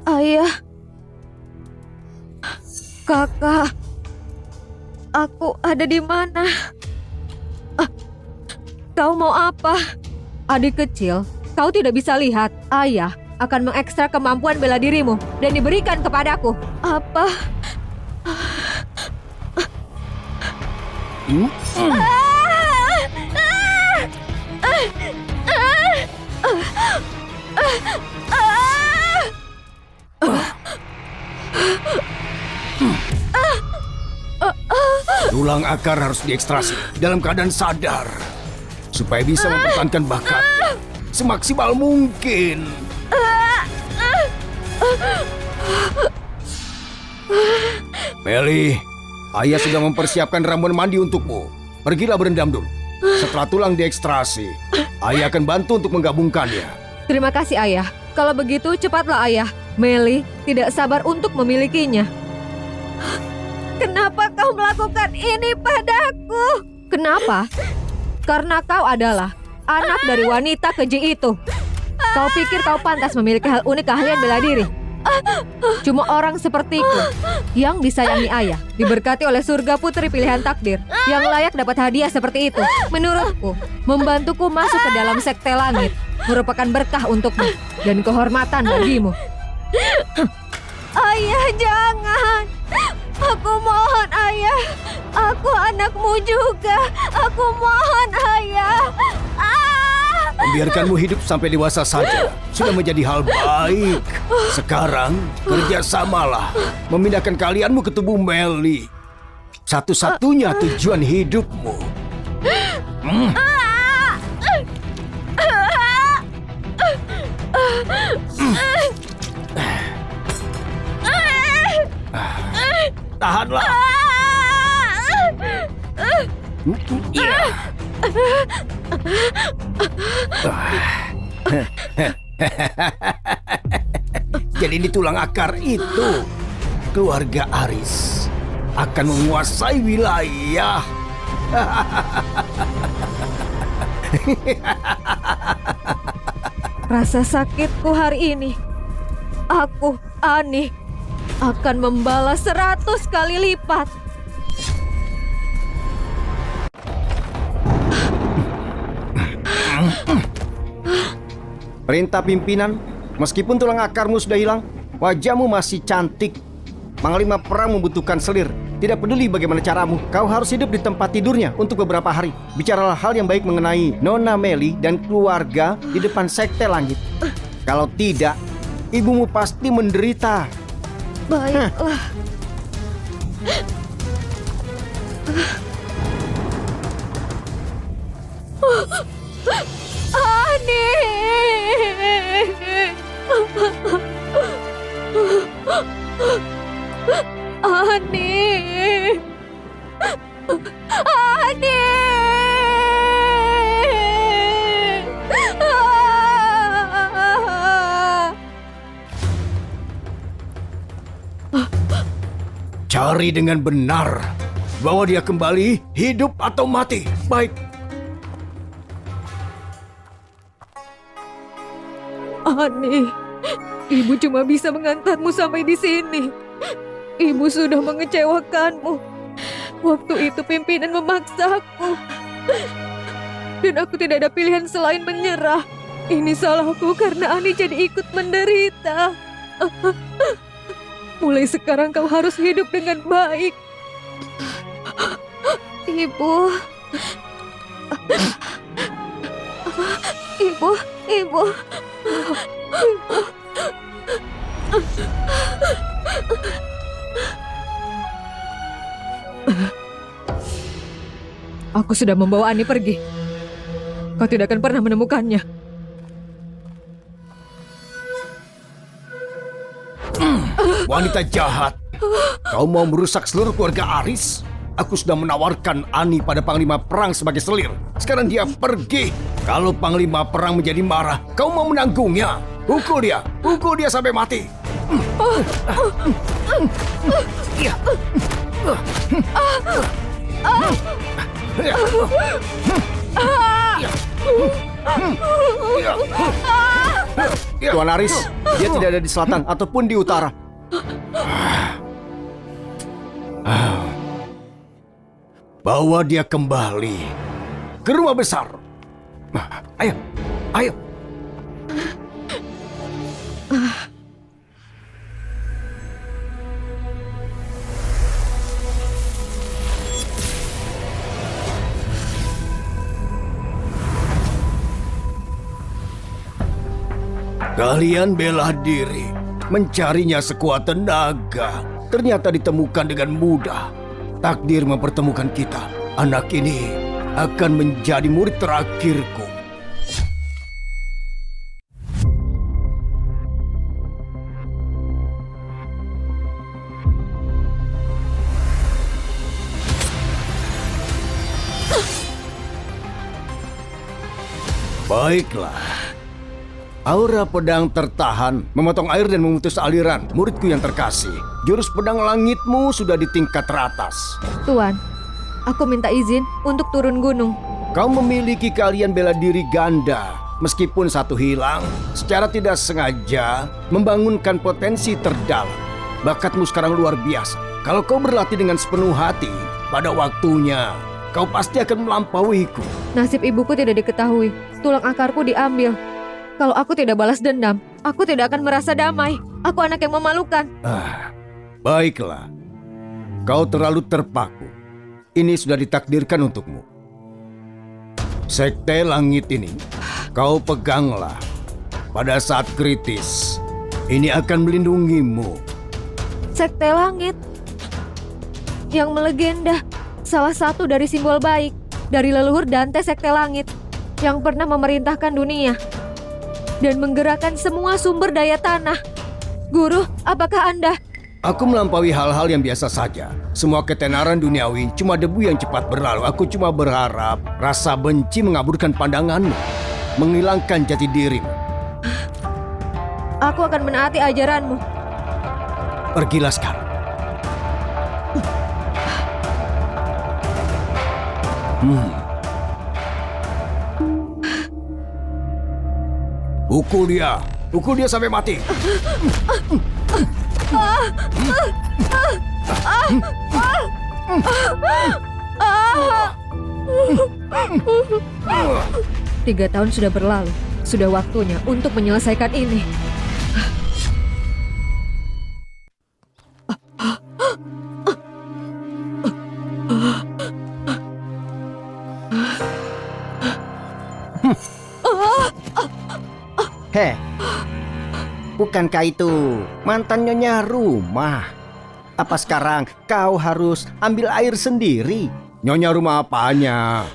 Ayah, kakak, aku ada di mana? Kau mau apa? Adik kecil, kau tidak bisa lihat. Ayah akan mengekstrak kemampuan bela dirimu dan diberikan kepadaku. Apa? Tulang akar harus diekstrasi dalam keadaan sadar supaya bisa mempertahankan bakatnya semaksimal mungkin. Meli, ayah sudah mempersiapkan ramuan mandi untukmu. Pergilah berendam dulu. Setelah tulang diekstrasi, ayah akan bantu untuk menggabungkannya. Terima kasih, Ayah. Kalau begitu, cepatlah, Ayah. Meli tidak sabar untuk memilikinya. Kenapa kau melakukan ini padaku? Kenapa? Karena kau adalah anak dari wanita keji itu. Kau pikir kau pantas memiliki hal unik keahlian bela diri? Cuma orang sepertiku yang disayangi ayah, diberkati oleh surga putri pilihan takdir, yang layak dapat hadiah seperti itu. Menurutku, membantuku masuk ke dalam sekte langit merupakan berkah untukmu dan kehormatan bagimu. Ayah, jangan. Aku mohon, Ayah. Aku anakmu juga. Aku mohon, Ayah. Membiarkanmu hidup sampai dewasa saja sudah menjadi hal baik. Sekarang kerjasamalah memindahkan kalianmu ke tubuh Meli. Satu-satunya tujuan hidupmu. Tahanlah. Iya. Jadi di tulang akar itu, keluarga Aris akan menguasai wilayah. Rasa sakitku hari ini, aku, Ani, akan membalas 100 kali lipat. Perintah pimpinan, meskipun tulang akarmu sudah hilang, wajahmu masih cantik. Panglima perang membutuhkan selir. Tidak peduli bagaimana caramu, kau harus hidup di tempat tidurnya untuk beberapa hari. Bicaralah hal yang baik mengenai Nona Meli dan keluarga di depan sekte langit. Kalau tidak, ibumu pasti menderita. Baiklah. Ani. Ani. Ani. Cari dengan benar. Bawa dia kembali, hidup atau mati. Baik. Ani, ibu cuma bisa mengantarmu sampai di sini. Ibu sudah mengecewakanmu. Waktu itu pimpinan memaksaku. Dan aku tidak ada pilihan selain menyerah. Ini salahku karena Ani jadi ikut menderita. Mulai sekarang kau harus hidup dengan baik. Ibu. Ibu, ibu. Aku sudah membawa Ani pergi. Kau tidak akan pernah menemukannya. Wanita jahat. Kau mau merusak seluruh keluarga Aris? Aku sudah menawarkan Ani pada Panglima Perang sebagai selir. Sekarang dia pergi. Kalau Panglima Perang menjadi marah, kau mau menanggungnya. Pukul dia sampai mati. Tuan Aris, dia tidak ada di selatan ataupun di utara. Bawa dia kembali ke rumah besar. Ayo, ayo. Kalian bela diri, mencarinya sekuat tenaga. Ternyata ditemukan dengan mudah. Takdir mempertemukan kita. Anak ini akan menjadi murid terakhirku. Baiklah. Aura pedang tertahan, memotong air dan memutus aliran. Muridku yang terkasih, jurus pedang langitmu sudah di tingkat teratas. Tuan, aku minta izin untuk turun gunung. Kau memiliki keahlian bela diri ganda. Meskipun satu hilang, secara tidak sengaja membangunkan potensi terdalam. Bakatmu sekarang luar biasa. Kalau kau berlatih dengan sepenuh hati, pada waktunya kau pasti akan melampauiku. Nasib ibuku tidak diketahui. Tulang akarku diambil. Kalau aku tidak balas dendam, aku tidak akan merasa damai. Aku anak yang memalukan. Baiklah. Kau terlalu terpaku. Ini sudah ditakdirkan untukmu. Sekte langit ini, kau peganglah. Pada saat kritis, ini akan melindungimu. Sekte langit yang melegenda, salah satu dari simbol baik dari leluhur Dante Sekte Langit yang pernah memerintahkan dunia dan menggerakkan semua sumber daya tanah. Guru, apakah Anda? Aku melampaui hal-hal yang biasa saja. Semua ketenaran duniawi cuma debu yang cepat berlalu. Aku cuma berharap rasa benci mengaburkan pandanganmu, menghilangkan jati dirimu. Aku akan menaati ajaranmu. Pergilah sekarang. Pukul dia sampai mati. Tiga tahun sudah berlalu. Sudah waktunya untuk menyelesaikan ini. Bukankah itu mantan nyonya rumah? Apa sekarang kau harus ambil air sendiri? Nyonya rumah apanya?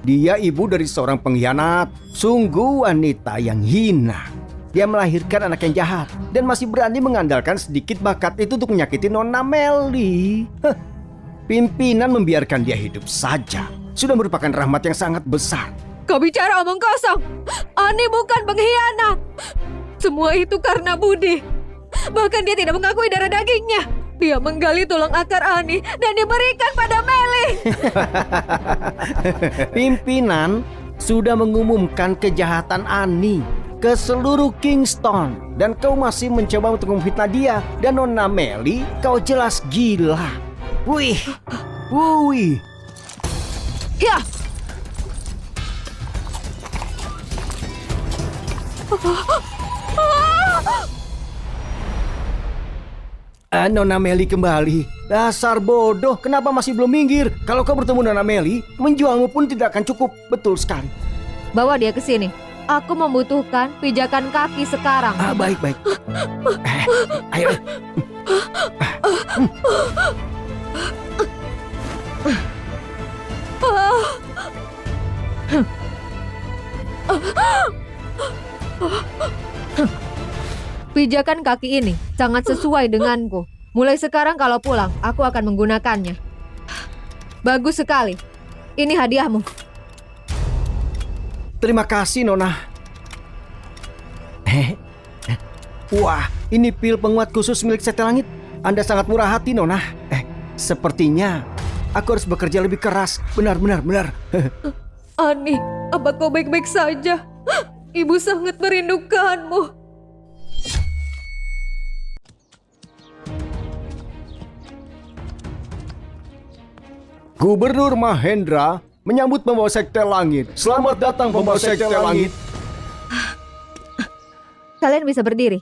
Dia ibu dari seorang pengkhianat. Sungguh wanita yang hina. Dia melahirkan anak yang jahat dan masih berani mengandalkan sedikit bakat itu untuk menyakiti Nona Melly. Pimpinan membiarkan dia hidup saja sudah merupakan rahmat yang sangat besar. Kau bicara omong kosong. Ani bukan pengkhianat. Semua itu karena Budi. Bahkan dia tidak mengakui darah dagingnya. Dia menggali tulang akar Ani dan diberikan pada Melly. Pimpinan sudah mengumumkan kejahatan Ani ke seluruh Kingston. Dan kau masih mencoba untuk memfitnah dia dan Nona Melly. Kau jelas gila. Wih. Ya. Nona Melly kembali. Dasar bodoh, kenapa masih belum minggir? Kalau kau bertemu Nona Melly, menjualmu pun tidak akan cukup. Betul sekali. Bawa dia ke sini. Aku membutuhkan pijakan kaki sekarang. Baik. Ayo. Pijakan kaki ini sangat sesuai denganku. Mulai sekarang kalau pulang, aku akan menggunakannya. Bagus sekali. Ini hadiahmu. Terima kasih, Nona. Wah, ini pil penguat khusus milik Sekte Langit. Anda sangat murah hati, Nona. Sepertinya aku harus bekerja lebih keras. Benar. Ani, Apa kau baik-baik saja? Ibu sangat merindukanmu. Gubernur Mahendra menyambut pembawa sekte langit. Selamat datang pembawa sekte langit. Kalian bisa berdiri.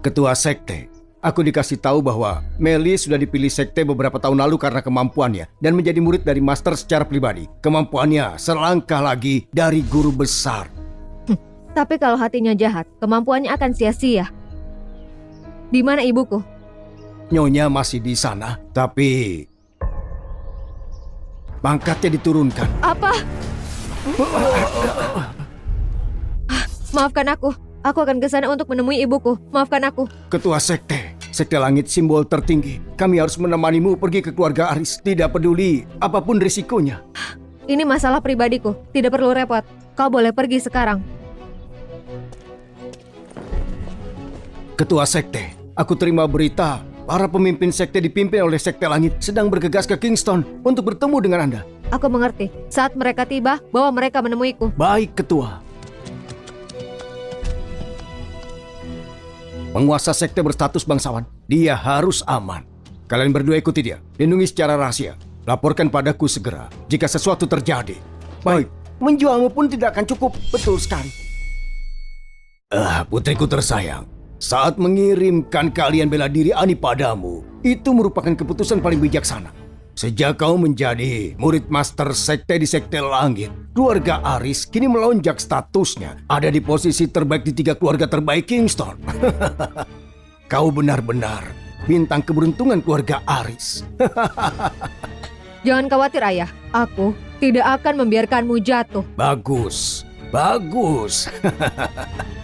Ketua sekte, aku dikasih tahu bahwa Meli sudah dipilih sekte beberapa tahun lalu karena kemampuannya dan menjadi murid dari master secara pribadi. Kemampuannya selangkah lagi dari guru besar. Tapi kalau hatinya jahat, kemampuannya akan sia-sia. Di mana ibuku? Nyonya masih di sana, tapi pangkatnya diturunkan. Apa? Maafkan aku. Aku akan ke sana untuk menemui ibuku. Maafkan aku. Ketua sekte, sekte langit simbol tertinggi. Kami harus menemanimu pergi ke keluarga Aris. Tidak peduli apapun risikonya. Ini masalah pribadiku. Tidak perlu repot. Kau boleh pergi sekarang. Ketua sekte, aku terima berita para pemimpin sekte dipimpin oleh sekte langit sedang bergegas ke Kingston untuk bertemu dengan Anda. Aku mengerti. Saat mereka tiba, bawa mereka menemuiku. Baik, Ketua. Penguasa sekte berstatus bangsawan. Dia harus aman. Kalian berdua ikuti dia. Lindungi secara rahasia. Laporkan padaku segera jika sesuatu terjadi. Baik. Menjualmu pun tidak akan cukup. Betul sekali. Putriku tersayang. Saat mengirimkan kalian bela diri Ani padamu, itu merupakan keputusan paling bijaksana. Sejak kau menjadi murid master sekte di sekte langit, keluarga Aris kini melonjak statusnya. Ada di posisi terbaik di 3 keluarga terbaik Kingston. Kau benar-benar bintang keberuntungan keluarga Aris. Jangan khawatir, Ayah. Aku tidak akan membiarkanmu jatuh. Bagus, bagus.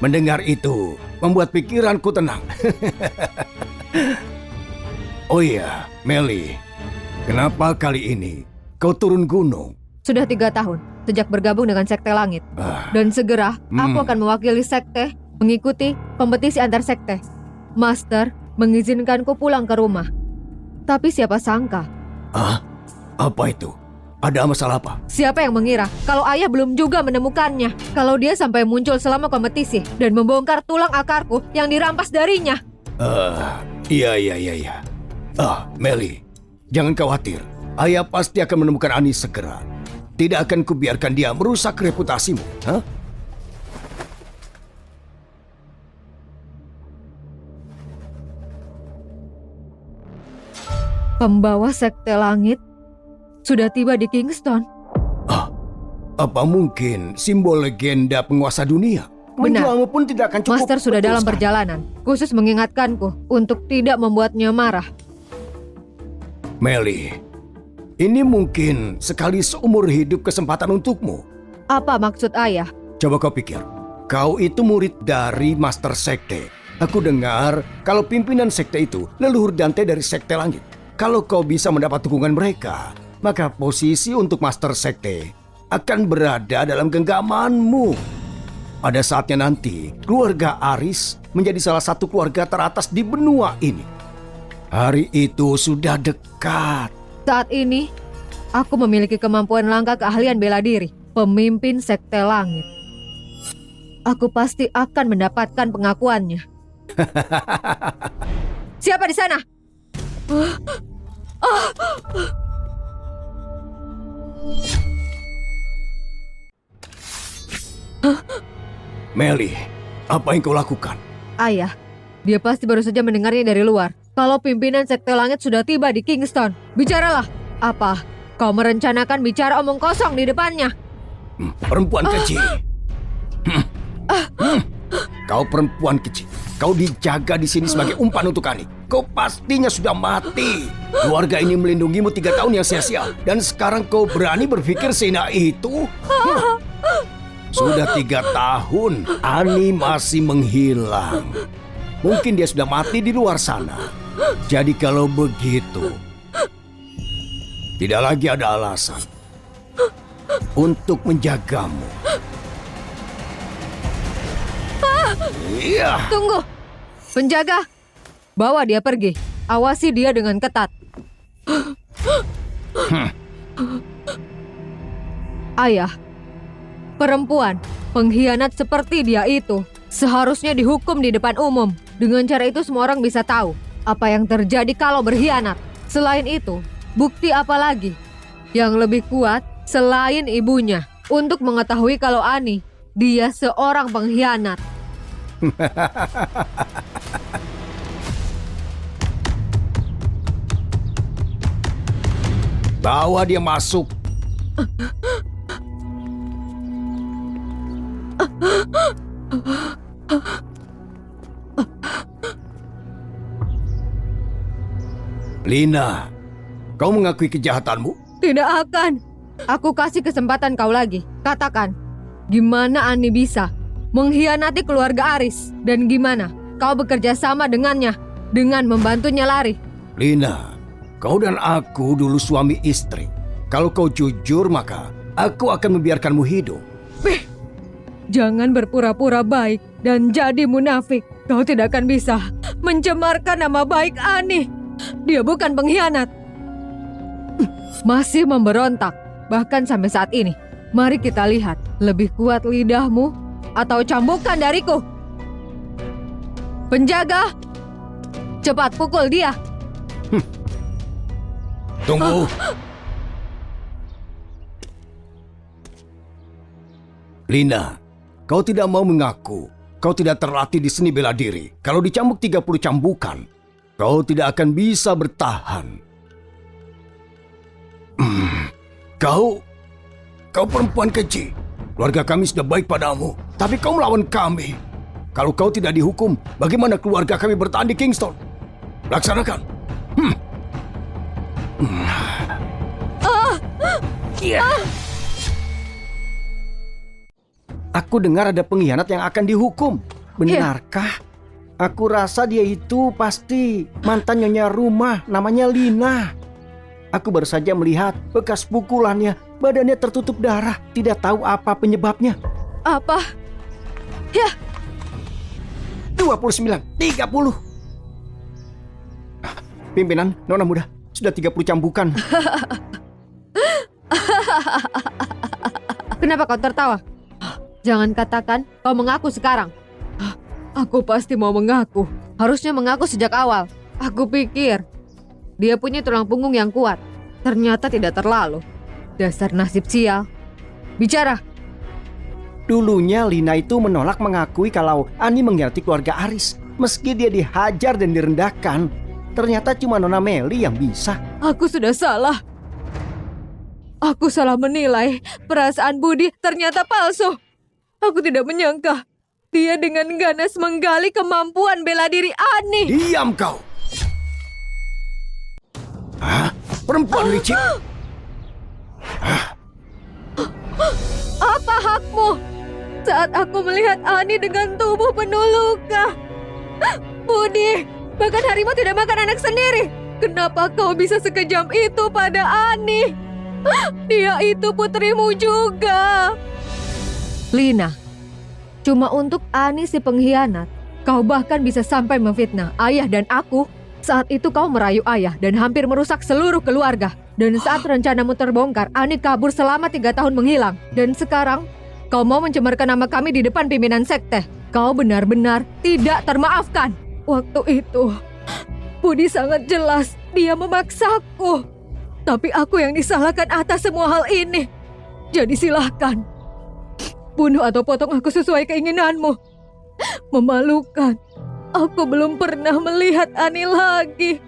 Mendengar itu membuat pikiranku tenang. Oh iya, Meli. Kenapa kali ini kau turun gunung? Sudah 3 tahun sejak bergabung dengan sekte langit. Dan segera aku akan mewakili sekte mengikuti kompetisi antar sekte. Master mengizinkanku pulang ke rumah. Tapi siapa sangka? Apa itu? Ada masalah apa? Siapa yang mengira kalau ayah belum juga menemukannya? Kalau dia sampai muncul selama kompetisi dan membongkar tulang akarku yang dirampas darinya. Iya. Meli, jangan khawatir. Ayah pasti akan menemukan Ani segera. Tidak akan kubiarkan dia merusak reputasimu. Pembawa sekte langit sudah tiba di Kingston. Apa mungkin simbol legenda penguasa dunia? Benar. Menjualmu pun tidak akan cukup. Master sudah Betul dalam sekali. perjalanan, khusus mengingatkanku untuk tidak membuatnya marah. Meli, ini mungkin sekali seumur hidup kesempatan untukmu. Apa maksud ayah? Coba kau pikir, kau itu murid dari Master Sekte. Aku dengar kalau pimpinan sekte itu leluhur Dante dari Sekte Langit. Kalau kau bisa mendapat dukungan mereka, maka posisi untuk Master Sekte akan berada dalam genggamanmu. Pada saatnya nanti, keluarga Aris menjadi salah satu keluarga teratas di benua ini. Hari itu sudah dekat. Saat ini, aku memiliki kemampuan langka keahlian bela diri, pemimpin sekte langit. Aku pasti akan mendapatkan pengakuannya. Siapa di sana? Meli, apa yang kau lakukan? Ayah, dia pasti baru saja mendengarnya dari luar. Kalau pimpinan sekte langit sudah tiba di Kingston, bicaralah. Apa? Kau merencanakan bicara omong kosong di depannya? Perempuan kecil. Kau perempuan kecil. Kau dijaga di sini sebagai umpan untuk Ani. Kau pastinya sudah mati. Keluarga ini melindungimu 3 tahun yang sia-sia. Dan sekarang kau berani berpikir sehina itu? Sudah 3 tahun, Ani masih menghilang. Mungkin dia sudah mati di luar sana. Jadi kalau begitu, tidak lagi ada alasan untuk menjagamu. Iya. Tunggu! Penjaga! Bawa dia pergi. Awasi dia dengan ketat. Ayah, perempuan pengkhianat seperti dia itu seharusnya dihukum di depan umum. Dengan cara itu semua orang bisa tahu apa yang terjadi kalau berkhianat. Selain itu, bukti apa lagi yang lebih kuat selain ibunya untuk mengetahui kalau Ani dia seorang pengkhianat? Bawa dia masuk. Lina, kau mengakui kejahatanmu? Tidak akan. Aku kasih kesempatan kau lagi. Katakan, gimana Ani bisa mengkhianati keluarga Aris? Dan gimana kau bekerja sama dengannya dengan membantunya lari? Lina, kau dan aku dulu suami istri. Kalau kau jujur, maka aku akan membiarkanmu hidup. Jangan berpura-pura baik dan jadi munafik. Kau tidak akan bisa mencemarkan nama baik Ani. Dia bukan pengkhianat. Masih memberontak, bahkan sampai saat ini. Mari kita lihat, lebih kuat lidahmu atau cambukan dariku. Penjaga, cepat pukul dia. Tunggu. Lina, kau tidak mau mengaku. Kau tidak terlatih di seni bela diri. Kalau dicambuk 30 cambukan, kau tidak akan bisa bertahan. Kau perempuan keji. Keluarga kami sudah baik padamu, tapi kau melawan kami. Kalau kau tidak dihukum, bagaimana keluarga kami bertahan di Kingston? Laksanakan. Aku dengar ada pengkhianat yang akan dihukum. Benarkah? Aku rasa dia itu pasti mantan nyonya rumah, namanya Lina. Aku baru saja melihat bekas pukulannya, badannya tertutup darah, tidak tahu apa penyebabnya. Apa? Ya, 29, 30. Pimpinan, nona muda, sudah 30 cambukan. kenapa kau tertawa? Jangan katakan kau mengaku sekarang. Aku pasti mau mengaku. Harusnya mengaku sejak awal. Aku pikir dia punya tulang punggung yang kuat. Ternyata tidak terlalu. Dasar nasib sial. Bicara. Dulunya Lina itu menolak mengakui kalau Ani mengkhianati keluarga Aris. Meski dia dihajar dan direndahkan, ternyata cuma Nona Meli yang bisa. Aku sudah salah. Aku salah menilai. Perasaan Budi ternyata palsu. Aku tidak menyangka dia dengan ganas menggali kemampuan bela diri Ani. Diam kau! Hah? Perempuan licik? Apa hakmu? Saat aku melihat Ani dengan tubuh penuh luka. Budi, bahkan harimau tidak makan anak sendiri. Kenapa kau bisa sekejam itu pada Ani? Dia itu putrimu juga. Lina, cuma untuk Ani si pengkhianat, kau bahkan bisa sampai memfitnah ayah dan aku. Saat itu kau merayu ayah dan hampir merusak seluruh keluarga. Dan saat rencanamu terbongkar, Ani kabur selama 3 tahun menghilang. Dan sekarang, kau mau mencemarkan nama kami di depan pimpinan sekte. Kau benar-benar tidak termaafkan. Waktu itu, Budi sangat jelas dia memaksaku. Tapi aku yang disalahkan atas semua hal ini. Jadi silahkan. Bunuh atau potong aku sesuai keinginanmu. Memalukan. Aku belum pernah melihat Ani lagi.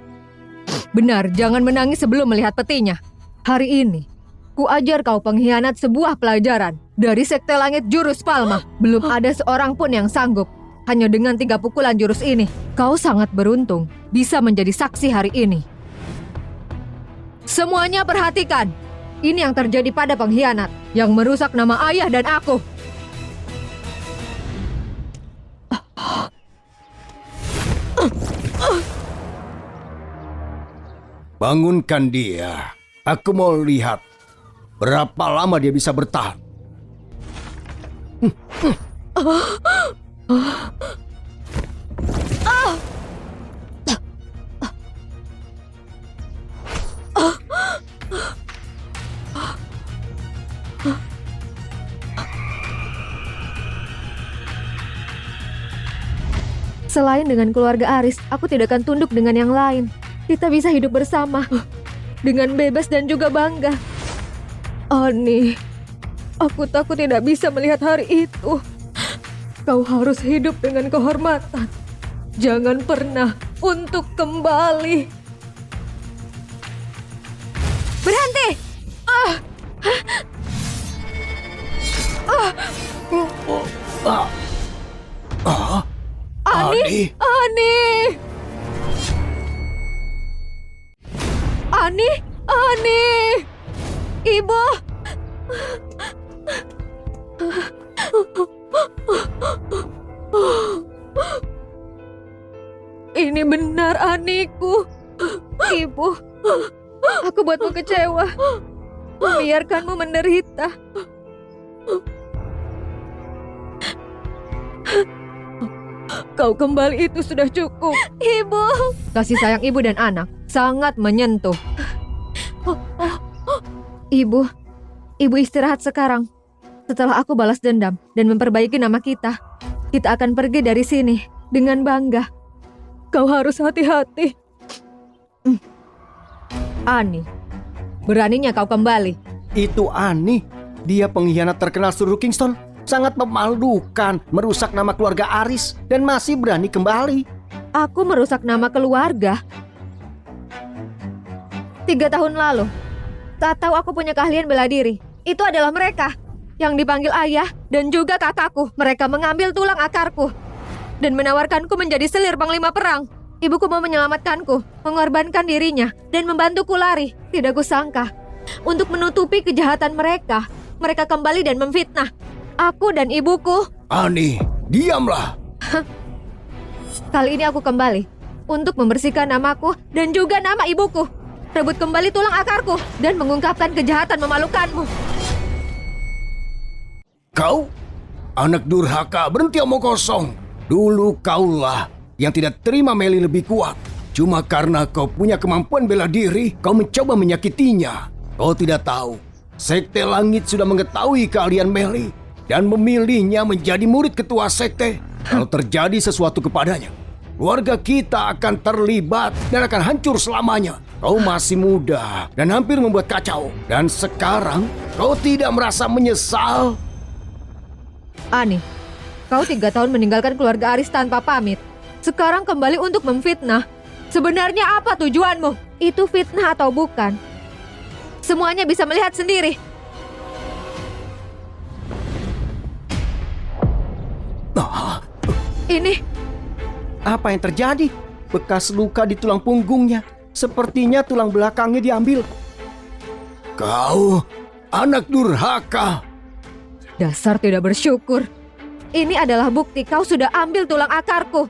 Benar, jangan menangis sebelum melihat petinya. Hari ini, ku ajar kau pengkhianat sebuah pelajaran. Dari Sekte Langit Jurus Palma, belum ada seorang pun yang sanggup. Hanya dengan 3 pukulan jurus ini, kau sangat beruntung bisa menjadi saksi hari ini. Semuanya perhatikan. Ini yang terjadi pada pengkhianat yang merusak nama ayah dan aku. Bangunkan dia. Aku mau lihat berapa lama dia bisa bertahan. Selain dengan keluarga Aris, aku tidak akan tunduk dengan yang lain. Kita bisa hidup bersama dengan bebas dan juga bangga. Ani, aku takut tidak bisa melihat hari itu. Kau harus hidup dengan kehormatan. Jangan pernah untuk kembali. Berhenti! Ani! Ani! Ani! Ani! Ibu! Ini benar Aniku. Ibu, aku buatmu kecewa. Membiarkanmu menderita. Kau kembali itu sudah cukup. Ibu. Kasih sayang ibu dan anak sangat menyentuh. Ibu istirahat sekarang. Setelah aku balas dendam dan memperbaiki nama kita akan pergi dari sini dengan bangga. Kau harus hati-hati. Ani, beraninya kau kembali. Itu Ani. Dia pengkhianat terkenal seluruh Kingston. Sangat memalukan, merusak nama keluarga Aris dan masih berani kembali. Aku merusak nama keluarga. 3 tahun lalu, saat tahu aku punya keahlian bela diri, itu adalah mereka yang dipanggil ayah dan juga kakakku. Mereka mengambil tulang akarku dan menawarkanku menjadi selir panglima perang. Ibuku mau menyelamatkanku, mengorbankan dirinya dan membantuku lari. Tidak kusangka, untuk menutupi kejahatan mereka, mereka kembali dan memfitnah aku dan ibuku. Ani, diamlah. Kali ini aku kembali untuk membersihkan namaku dan juga nama ibuku. Rebut kembali tulang akarku dan mengungkapkan kejahatan memalukanmu. Kau, anak durhaka, berhenti omong kosong. Dulu kaulah yang tidak terima Meli lebih kuat. Cuma karena kau punya kemampuan bela diri, kau mencoba menyakitinya. Kau tidak tahu, Sekte Langit sudah mengetahui keahlian Meli dan memilihnya menjadi murid ketua sekte. Kalau terjadi sesuatu kepadanya, keluarga kita akan terlibat dan akan hancur selamanya. Kau masih muda dan hampir membuat kacau. Dan sekarang kau tidak merasa menyesal? Ani, kau 3 tahun meninggalkan keluarga Aris tanpa pamit. Sekarang kembali untuk memfitnah. Sebenarnya apa tujuanmu? Itu fitnah atau bukan? Semuanya bisa melihat sendiri. Ini Apa yang terjadi? Bekas luka di tulang punggungnya. Sepertinya tulang belakangnya diambil. Kau, anak durhaka. dasar tidak bersyukur. Ini adalah bukti kau sudah ambil tulang akarku.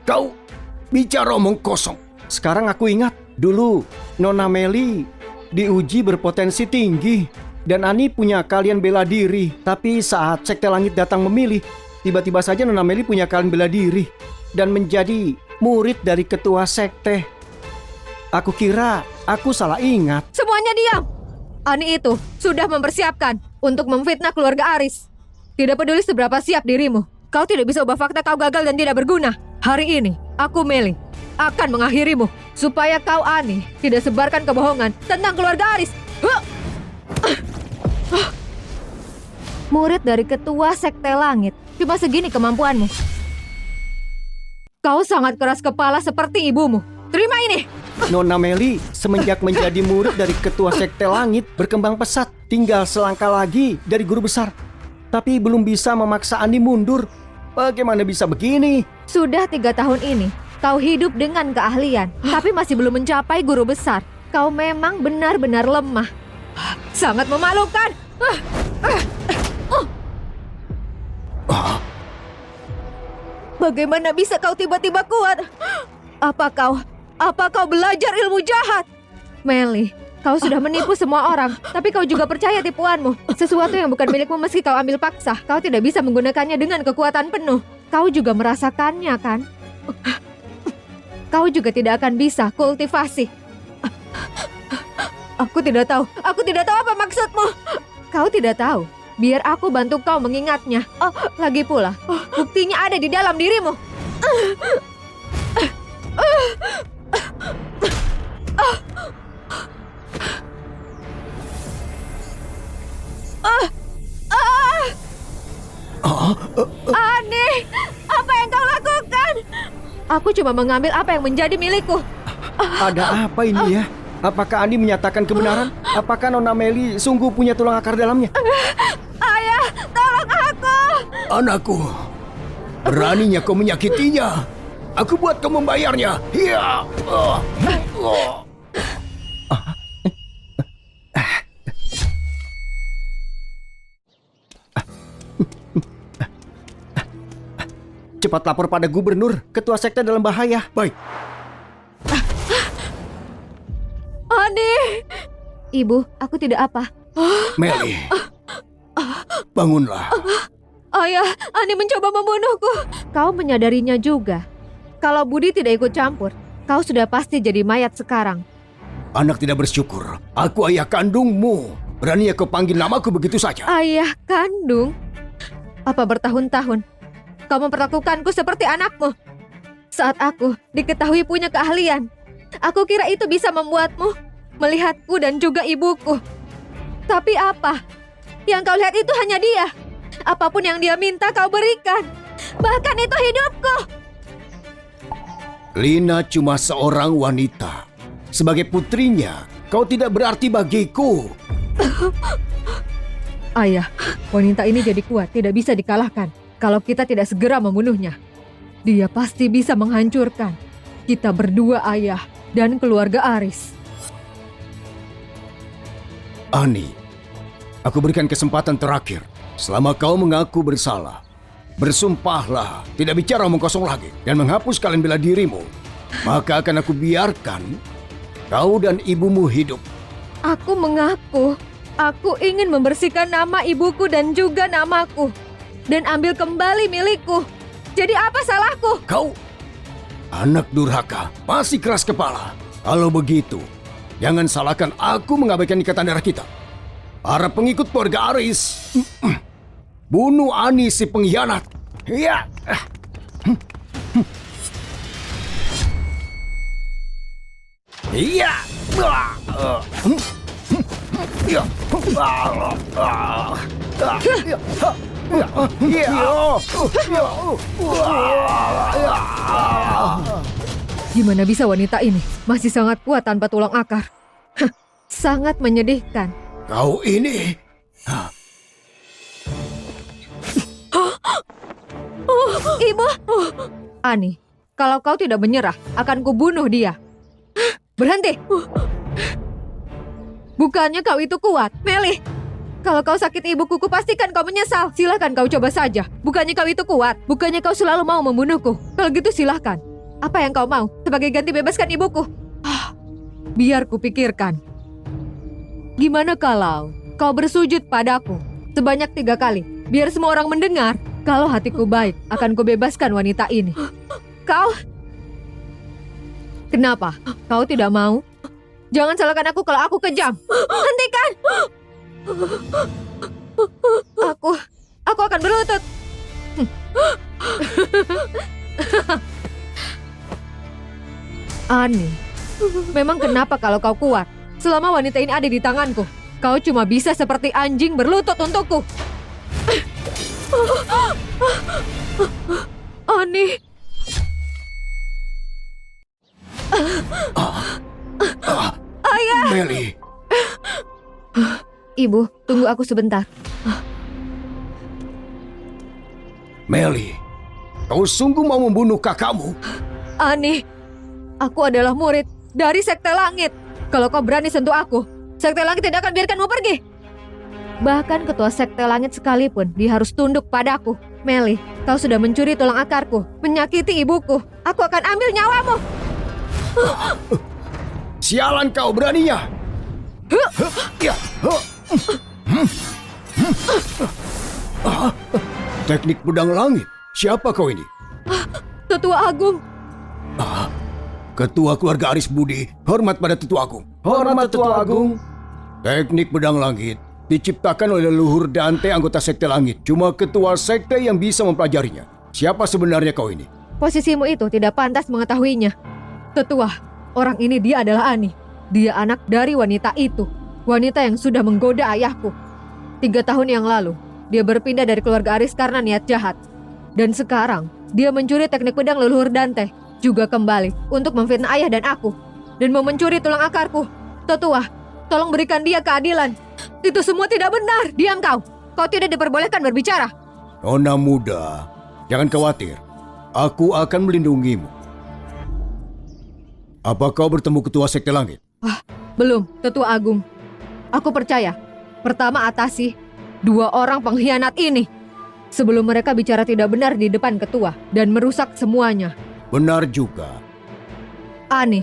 Kau bicara omong kosong. Sekarang aku ingat, dulu Nona Meli diuji berpotensi tinggi dan Ani punya keahlian bela diri. Tapi saat Sekte Langit datang memilih, tiba-tiba saja Nona Meli punya keahlian bela diri dan menjadi murid dari ketua sekte. Aku kira aku salah ingat. Semuanya diam. Ani itu sudah mempersiapkan untuk memfitnah keluarga Aris. Tidak peduli seberapa siap dirimu, kau tidak bisa ubah fakta kau gagal dan tidak berguna. Hari ini, aku Meli akan mengakhirimu supaya kau Ani tidak sebarkan kebohongan tentang keluarga Aris. Murid dari ketua Sekte Langit, cuma segini kemampuanmu. Kau sangat keras kepala seperti ibumu. Terima ini. Nona Meli semenjak menjadi murid dari ketua Sekte Langit berkembang pesat. Tinggal selangkah lagi dari guru besar. Tapi belum bisa memaksa Ani mundur. Bagaimana bisa begini? Sudah 3 tahun ini, kau hidup dengan keahlian, tapi masih belum mencapai guru besar. Kau memang benar-benar lemah. Sangat memalukan. Bagaimana bisa kau tiba-tiba kuat? Apa kau belajar ilmu jahat? Meli, kau sudah menipu semua orang, tapi kau juga percaya tipuanmu. Sesuatu yang bukan milikmu meski kau ambil paksa, kau tidak bisa menggunakannya dengan kekuatan penuh. Kau juga merasakannya, kan? Kau juga tidak akan bisa kultivasi. Aku tidak tahu apa maksudmu. Kau tidak tahu. Biar aku bantu kau mengingatnya. Oh, lagi pula, buktinya ada di dalam dirimu. Ani, apa yang kau lakukan? Aku cuma mengambil apa yang menjadi milikku. Ada apa ini ya? Apakah Andi menyatakan kebenaran? Apakah Nona Meli sungguh punya tulang akar dalamnya? Ayah, tolong aku. Anakku, beraninya kau menyakitinya. Aku buat kau membayarnya. Iya. Cepat lapor pada gubernur, ketua sekte dalam bahaya. Baik. Ani. Ibu, aku tidak apa. Meli, bangunlah. Ayah, Ani mencoba membunuhku. Kau menyadarinya juga. Kalau Budi tidak ikut campur, kau sudah pasti jadi mayat sekarang. Anak tidak bersyukur. Aku ayah kandungmu. Beraninya kau panggil namaku begitu saja. Ayah kandung? Apa bertahun-tahun kau memperlakukanku seperti anakmu? Saat aku diketahui punya keahlian, aku kira itu bisa membuatmu melihatku dan juga ibuku. Tapi apa? Yang kau lihat itu hanya dia. Apapun yang dia minta kau berikan. Bahkan itu hidupku. Lina cuma seorang wanita. Sebagai putrinya, kau tidak berarti bagiku. Ayah, wanita ini jadi kuat, tidak bisa dikalahkan. Kalau kita tidak segera membunuhnya, dia pasti bisa menghancurkan kita berdua, ayah, dan keluarga Aris. Ani, aku berikan kesempatan terakhir. Selama kau mengaku bersalah, bersumpahlah tidak bicara omong kosong lagi dan menghapus kalian bela dirimu. Maka akan aku biarkan kau dan ibumu hidup. Aku mengaku, aku ingin membersihkan nama ibuku dan juga namaku. Dan ambil kembali milikku. Jadi apa salahku? Kau, anak durhaka, masih keras kepala. Kalau begitu, jangan salahkan aku mengabaikan ikatan darah kita. Para pengikut keluarga Aris, bunuh Ani si pengkhianat. Iya. Iya. Gimana bisa wanita ini masih sangat kuat tanpa tulang akar? Sangat menyedihkan. Kau ini. Ibu. Ani, kalau kau tidak menyerah, akan kubunuh dia. Berhenti. Bukannya kau itu kuat, Meli. Kalau kau sakit ibuku, pastikan kau menyesal. Silahkan kau coba saja. Bukannya kau itu kuat. Bukannya kau selalu mau membunuhku. Kalau gitu silahkan. Apa yang kau mau? Sebagai ganti bebaskan ibuku. Biar kupikirkan. Gimana kalau kau bersujud padaku sebanyak 3 kali? Biar semua orang mendengar. Kalau hatiku baik, akan kubebaskan wanita ini. Kau... Kenapa? Kau tidak mau? Jangan salahkan aku kalau aku kejam. Hentikan! Aku akan berlutut. Ani, memang kenapa kalau kau kuat? Selama wanita ini ada di tanganku, kau cuma bisa seperti anjing berlutut untukku. Ani. Ayah. Meli. Ibu, tunggu aku sebentar. Meli, kau sungguh mau membunuh kakakmu? Ani, aku adalah murid dari Sekte Langit. Kalau kau berani sentuh aku, Sekte Langit tidak akan biarkanmu pergi. Bahkan ketua Sekte Langit sekalipun, dia harus tunduk padaku. Meli, kau sudah mencuri tulang akarku, menyakiti ibuku. Aku akan ambil nyawamu. Sialan kau beraninya. Teknik pedang langit. Siapa kau ini? Tetua Agung. Ketua keluarga Aris Budi. Hormat pada Tetua Agung. Hormat Tetua Agung. Teknik pedang langit diciptakan oleh leluhur Dante anggota Sekte Langit. Cuma ketua sekte yang bisa mempelajarinya. Siapa sebenarnya kau ini? Posisimu itu tidak pantas mengetahuinya. Tetua, orang ini dia adalah Ani. Dia anak dari wanita itu. Wanita yang sudah menggoda ayahku. 3 tahun yang lalu, dia berpindah dari keluarga Aris karena niat jahat. Dan sekarang, dia mencuri teknik pedang leluhur Dante. Juga kembali untuk memfitnah ayah dan aku. Dan mau mencuri tulang akarku. Tetua, tolong berikan dia keadilan. Itu semua tidak benar. Diam kau. Kau tidak diperbolehkan berbicara. Nona muda, jangan khawatir. Aku akan melindungimu. Apa kau bertemu Ketua Sekte Langit? Belum, Tetua Agung. Aku percaya. Pertama atasi 2 orang pengkhianat ini. Sebelum mereka bicara tidak benar di depan ketua dan merusak semuanya. Benar juga. Ani,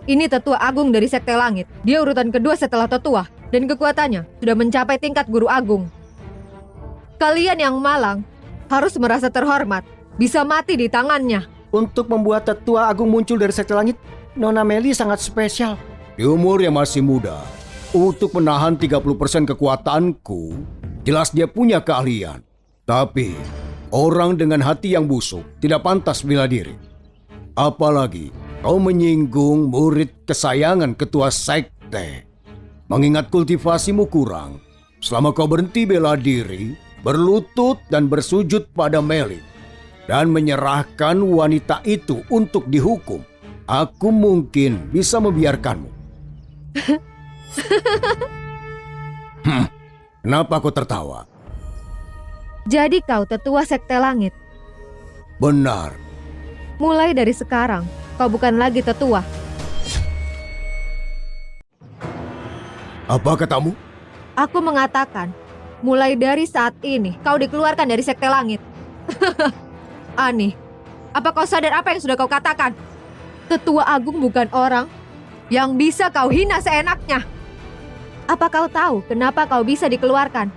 ini Tetua Agung dari Sekte Langit. Dia urutan kedua setelah Tetua dan kekuatannya sudah mencapai tingkat Guru Agung. Kalian yang malang harus merasa terhormat, bisa mati di tangannya. Untuk membuat Tetua Agung muncul dari Sekte Langit, Nona Meli sangat spesial. Di umur yang masih muda, untuk menahan 30% kekuatanku, jelas dia punya keahlian. Tapi, orang dengan hati yang busuk tidak pantas bela diri. Apalagi, kau menyinggung murid kesayangan Ketua Sekte. Mengingat kultivasimu kurang, selama kau berhenti bela diri, berlutut dan bersujud pada Meli, dan menyerahkan wanita itu untuk dihukum, aku mungkin bisa membiarkanmu. Kenapa kau tertawa? Jadi kau Tetua Sekte Langit. Benar. Mulai dari sekarang, kau bukan lagi tetua. Apa katamu? Aku mengatakan, mulai dari saat ini, kau dikeluarkan dari Sekte Langit. Ani, apa kau sadar apa yang sudah kau katakan? Tetua Agung bukan orang yang bisa kau hina seenaknya. Apa kau tahu kenapa kau bisa dikeluarkan?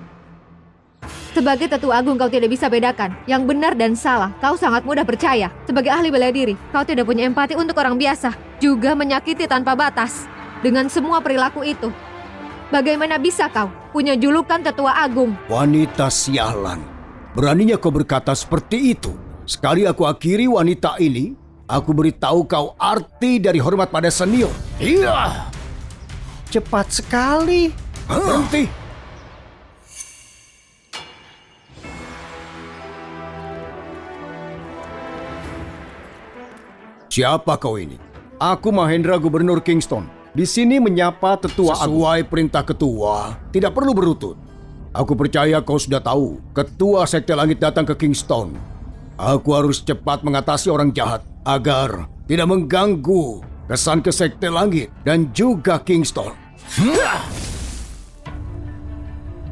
Sebagai Tetua Agung kau tidak bisa bedakan yang benar dan salah. Kau sangat mudah percaya. Sebagai ahli bela diri, kau tidak punya empati untuk orang biasa. Juga menyakiti tanpa batas. Dengan semua perilaku itu, bagaimana bisa kau punya julukan Tetua Agung? Wanita sialan. Beraninya kau berkata seperti itu. Sekali aku akhiri wanita ini, aku beritahu kau arti dari hormat pada senior. Iya. Cepat sekali. Berhenti. Siapa kau ini? Aku Mahendra, Gubernur Kingston. Di sini menyapa Tetua Agung. Sesuai perintah ketua, tidak perlu berlutut. Aku percaya kau sudah tahu, Ketua Sekte Langit datang ke Kingston. Aku harus cepat mengatasi orang jahat agar tidak mengganggu kesan ke Sekte Langit dan juga Kingston.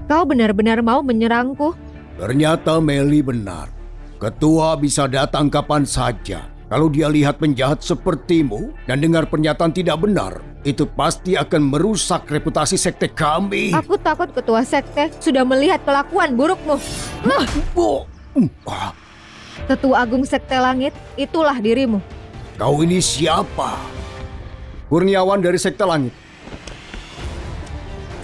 Kau benar-benar mau menyerangku? Ternyata Meli benar. Ketua bisa datang kapan saja. Kalau dia lihat penjahat sepertimu dan dengar pernyataan tidak benar, itu pasti akan merusak reputasi sekte kami. Aku takut Ketua Sekte sudah melihat kelakuan burukmu. Tetua Agung Sekte Langit, itulah dirimu. Kau ini siapa? Kurniawan dari Sekte Langit.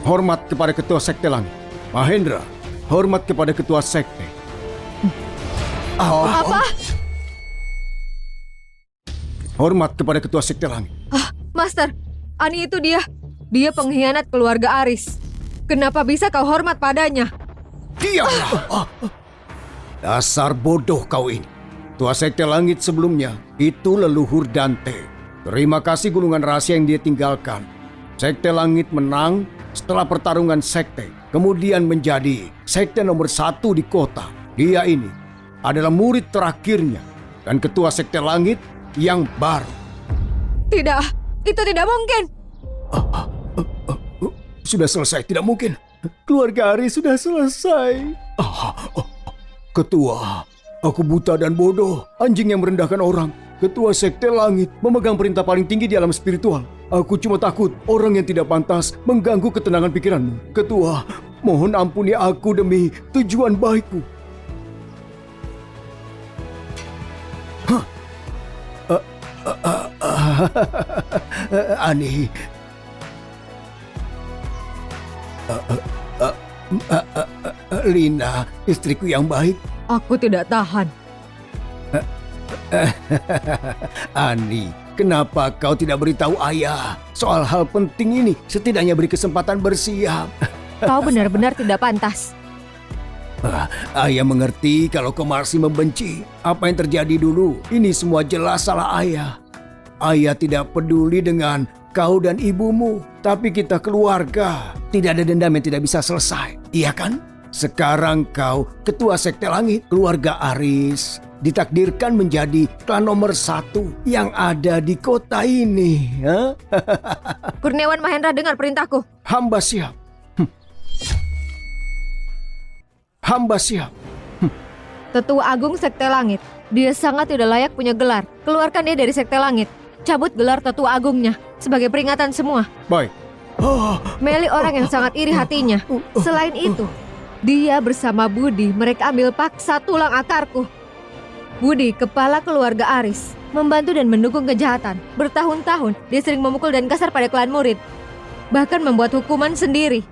Hormat kepada Ketua Sekte Langit. Mahendra, hormat kepada Ketua Sekte. Apa? Hormat kepada Ketua Sekte Langit. Master, Ani itu dia. Dia pengkhianat keluarga Aris. Kenapa bisa kau hormat padanya? Diamlah. Dasar bodoh kau ini. Ketua Sekte Langit sebelumnya itu leluhur Dante. Terima kasih gulungan rahasia yang dia tinggalkan. Sekte Langit menang setelah pertarungan sekte, kemudian menjadi sekte nomor 1 di kota. Dia ini adalah murid terakhirnya dan Ketua Sekte Langit yang baru. Tidak, itu tidak mungkin. Sudah selesai, tidak mungkin. Keluarga Aris sudah selesai. Ketua, aku buta dan bodoh, anjing yang merendahkan orang. Ketua Sekte Langit memegang perintah paling tinggi di alam spiritual. Aku cuma takut orang yang tidak pantas mengganggu ketenangan pikiranmu. Ketua, mohon ampuni aku demi tujuan baikku. Ani. Lina, istriku yang baik. Aku tidak tahan. Ani, kenapa kau tidak beritahu ayah soal hal penting ini? Setidaknya beri kesempatan bersiap. Kau benar-benar tidak pantas. Ayah mengerti kalau kau masih membenci. Apa yang terjadi dulu, ini semua jelas salah ayah. Ayah tidak peduli dengan kau dan ibumu, tapi kita keluarga. Tidak ada dendam yang tidak bisa selesai, iya kan? Sekarang kau ketua Sekte Langit, keluarga Aris ditakdirkan menjadi klan nomor 1 yang ada di kota ini. Kurniawan Mahendra, dengar perintahku. Hamba siap. Hamba siap. Tetua Agung Sekte Langit. Dia sangat tidak layak punya gelar. Keluarkan dia dari Sekte Langit. Cabut gelar Tetua Agungnya sebagai peringatan semua. Baik. Meli orang yang sangat iri hatinya. Selain itu, dia bersama Budi mereka ambil paksa tulang akarku. Budi, kepala keluarga Aris, membantu dan mendukung kejahatan. Bertahun-tahun dia sering memukul dan kasar pada klan murid. Bahkan membuat hukuman sendiri.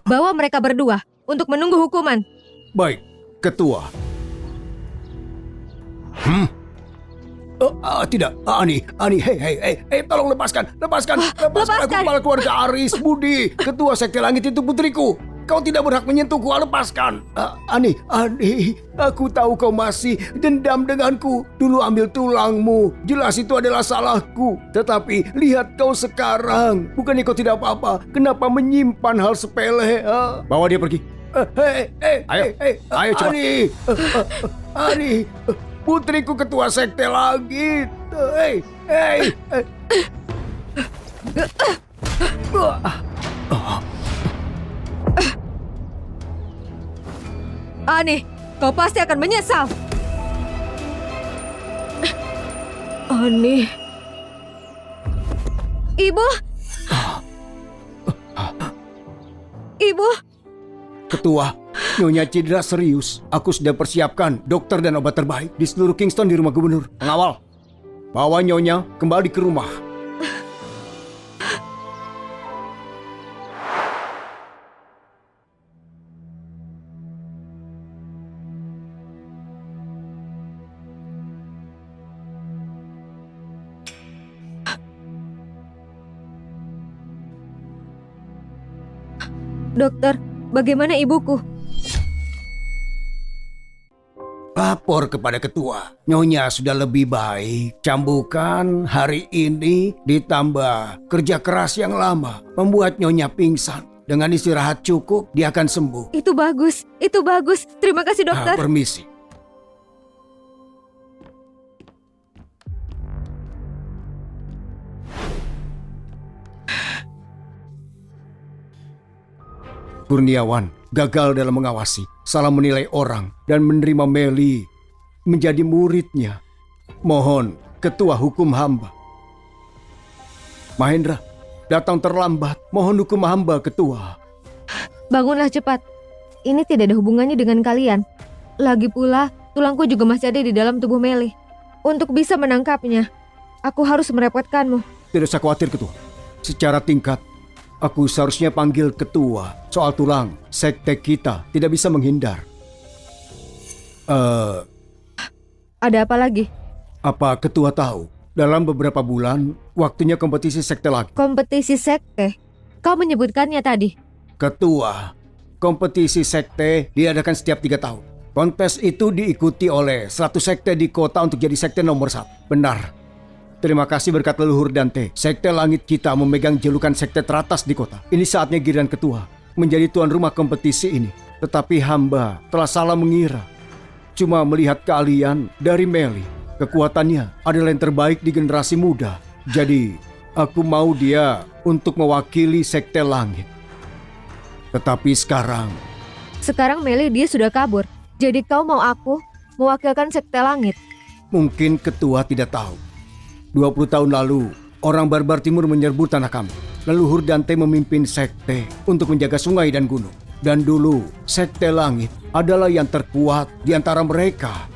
Bawa mereka berdua untuk menunggu hukuman. Baik, ketua. Tidak, Ani, hei, tolong lepaskan aku, kepala keluarga Aris, Budi, ketua Sekte Langit itu putriku. Kau tidak berhak menyentuhku, lepaskan. Ani, aku tahu kau masih dendam denganku. Dulu ambil tulangmu, jelas itu adalah salahku. Tetapi lihat kau sekarang, bukannya kau tidak apa-apa, kenapa menyimpan hal sepele? Bawa dia pergi. Ayo cepat. Ani, putriku ketua Sekte Langit. Ani, kau pasti akan menyesal. Ani. Ibu. Ibu. Ketua, Nyonya cedera serius. Aku sudah persiapkan dokter dan obat terbaik di seluruh Kingston di rumah gubernur. Pengawal, bawa Nyonya kembali ke rumah. Dokter, bagaimana ibuku? Lapor kepada ketua. Nyonya sudah lebih baik. Cambukan hari ini ditambah kerja keras yang lama membuat Nyonya pingsan. Dengan istirahat cukup, dia akan sembuh. Itu bagus. Terima kasih, dokter. Permisi. Kurniawan gagal dalam mengawasi, salah menilai orang, dan menerima Meli menjadi muridnya. Mohon ketua hukum hamba. Mahendra, datang terlambat. Mohon hukum hamba, ketua. Bangunlah cepat. Ini tidak ada hubungannya dengan kalian. Lagi pula, tulangku juga masih ada di dalam tubuh Meli. Untuk bisa menangkapnya, aku harus merepotkanmu. Tidak usah khawatir, ketua. Secara tingkat, aku seharusnya panggil ketua. Soal tulang, sekte kita tidak bisa menghindar. Ada apa lagi? Apa ketua tahu? Dalam beberapa bulan, waktunya kompetisi sekte lagi. Kompetisi sekte? Kau menyebutkannya tadi. Ketua, kompetisi sekte diadakan setiap 3 tahun. Kontes itu diikuti oleh 100 sekte di kota untuk jadi sekte nomor 1. Benar. Terima kasih berkat leluhur Dante. Sekte Langit kita memegang julukan sekte teratas di kota. Ini saatnya giliran ketua menjadi tuan rumah kompetisi ini. Tetapi hamba telah salah mengira. Cuma melihat kalian dari Meli. Kekuatannya adalah yang terbaik di generasi muda. Jadi aku mau dia untuk mewakili Sekte Langit. Tetapi sekarang Meli dia sudah kabur. Jadi kau mau aku mewakilkan Sekte Langit? Mungkin ketua tidak tahu. 20 tahun lalu, orang barbar timur menyerbu tanah kami. Leluhur Dante memimpin sekte untuk menjaga sungai dan gunung. Dan dulu, Sekte Langit adalah yang terkuat di antara mereka.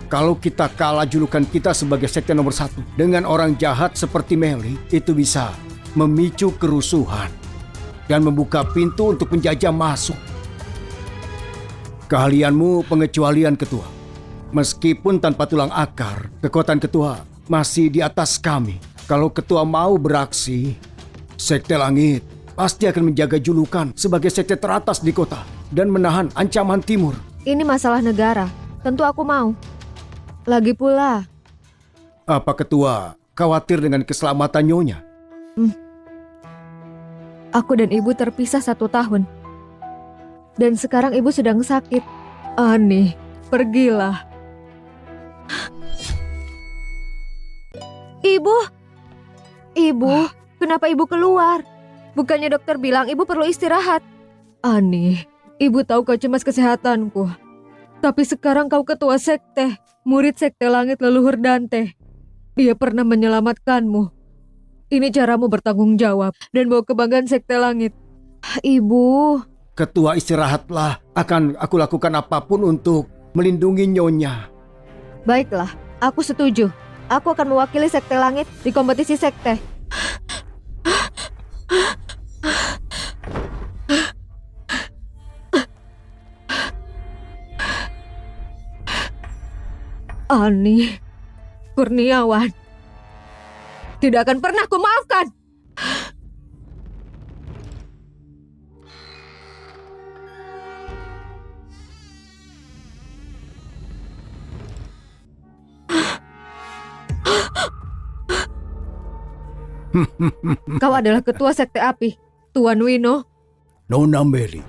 Kalau kita kalah julukan kita sebagai sekte nomor 1 dengan orang jahat seperti Meli, itu bisa memicu kerusuhan dan membuka pintu untuk penjajah masuk. Keahlianmu pengecualian, ketua. Meskipun tanpa tulang akar, kekuatan ketua masih di atas kami. Kalau ketua mau beraksi, Sekte Langit pasti akan menjaga julukan sebagai sekte teratas di kota dan menahan ancaman timur. Ini masalah negara. Tentu aku mau. Lagi pula, Apa ketua khawatir dengan keselamatan Nyonya? aku dan ibu terpisah 1 tahun. Dan sekarang ibu sedang sakit. Ani, pergilah. Ibu, kenapa ibu keluar? Bukannya dokter bilang ibu perlu istirahat. Ani, ibu tahu kau cemas kesehatanku. Tapi sekarang kau ketua sekte, murid sekte langit leluhur Dante. Dia pernah menyelamatkanmu. Ini caramu bertanggung jawab dan bawa kebanggaan sekte langit. Ibu, Ketua istirahatlah, akan aku lakukan apapun untuk melindungi Nyonya. baiklah, aku setuju. Aku akan mewakili sekte langit di kompetisi sekte. Ani Kurniawan, tidak akan pernah kumaafkan. Kau adalah ketua sekte api, Tuan Wino. Nona Meli,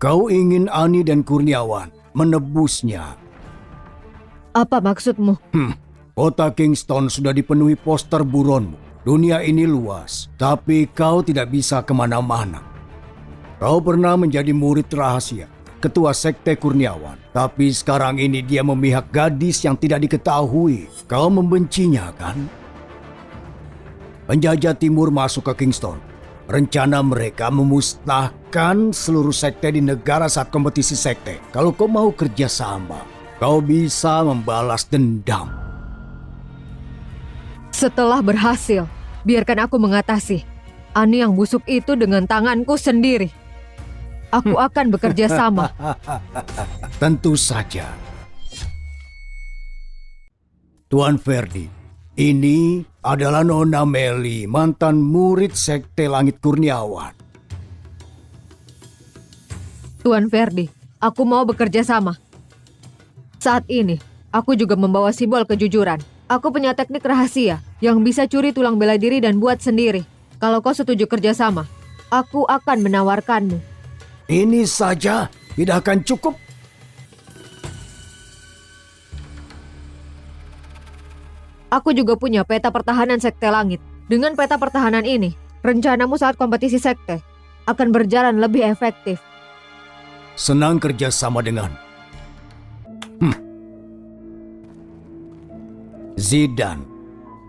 kau ingin Ani dan Kurniawan menebusnya. Apa maksudmu? Kota Kingston sudah dipenuhi poster buronmu. Dunia ini luas, tapi kau tidak bisa kemana-mana. Kau pernah menjadi murid rahasia, ketua sekte Kurniawan. Tapi sekarang ini dia memihak gadis yang tidak diketahui. Kau membencinya, kan? Penjajah timur masuk ke Kingston. Rencana mereka memusnahkan seluruh sekte di negara saat kompetisi sekte. Kalau kau mau kerjasama, kau bisa membalas dendam. Setelah berhasil, biarkan aku mengatasi Ani yang busuk itu dengan tanganku sendiri. Aku akan bekerja sama. Tentu saja. Tuan Ferdi, ini adalah Nona Meli, mantan murid sekte Langit Kurniawan. Tuan Ferdi, aku mau bekerja sama. Saat ini, aku juga membawa simbol kejujuran. Aku punya teknik rahasia yang bisa curi tulang bela diri dan buat sendiri. Kalau kau setuju kerjasama, aku akan menawarkanmu. Ini saja tidak akan cukup. Aku juga punya peta pertahanan sekte langit. Dengan peta pertahanan ini, rencanamu saat kompetisi sekte akan berjalan lebih efektif. Senang kerjasama dengan Zidane,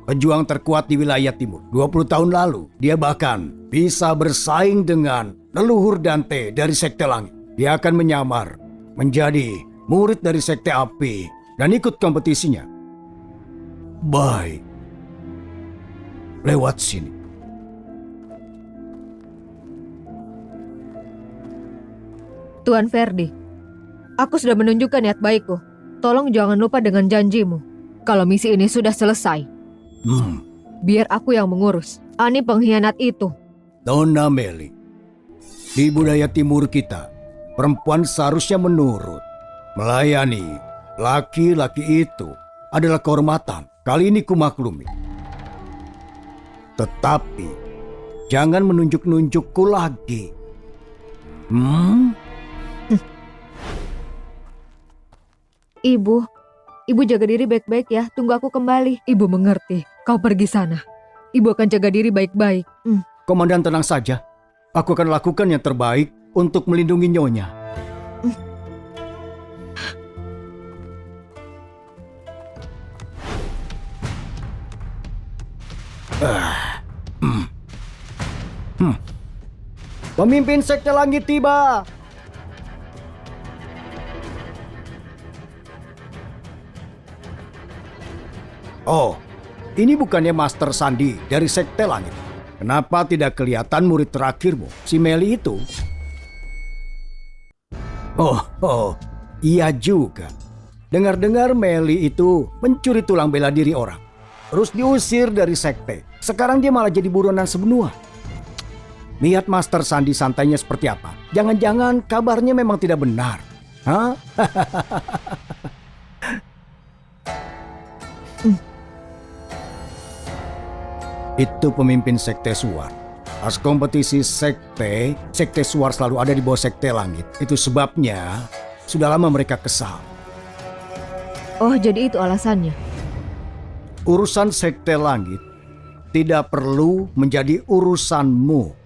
pejuang terkuat di wilayah timur. 20 tahun lalu, dia bahkan bisa bersaing dengan leluhur Dante dari sekte langit. Dia akan menyamar menjadi murid dari sekte api dan ikut kompetisinya. Baik, lewat sini. Tuan Ferdi, aku sudah menunjukkan niat baikku. Tolong jangan lupa dengan janjimu. Kalau misi ini sudah selesai, biar aku yang mengurus Ani pengkhianat itu. Nona Meli, di budaya timur kita, perempuan seharusnya menurut. Melayani laki-laki itu adalah kehormatan. Kali ini kumaklumi. Tetapi, jangan menunjuk-nunjukku lagi. Ibu jaga diri baik-baik ya. Tunggu aku kembali. Ibu mengerti. Kau pergi sana. Ibu akan jaga diri baik-baik. Komandan, tenang saja. Aku akan lakukan yang terbaik untuk melindungi Nyonya. Pemimpin sekte langit tiba. Oh, ini bukannya Master Sandi dari sekte langit. Kenapa tidak kelihatan murid terakhirmu, si Meli itu? Oh, iya juga. Dengar-dengar Meli itu mencuri tulang bela diri orang. Terus diusir dari sekte. Sekarang dia malah jadi buronan sebenua. Lihat Master Sandi santainya seperti apa. Jangan-jangan kabarnya memang tidak benar. Hah? Itu pemimpin sekte Suar. Pas kompetisi sekte Suar selalu ada di bawah sekte Langit. Itu sebabnya sudah lama mereka kesal. Oh, jadi itu alasannya. Urusan sekte Langit tidak perlu menjadi urusanmu.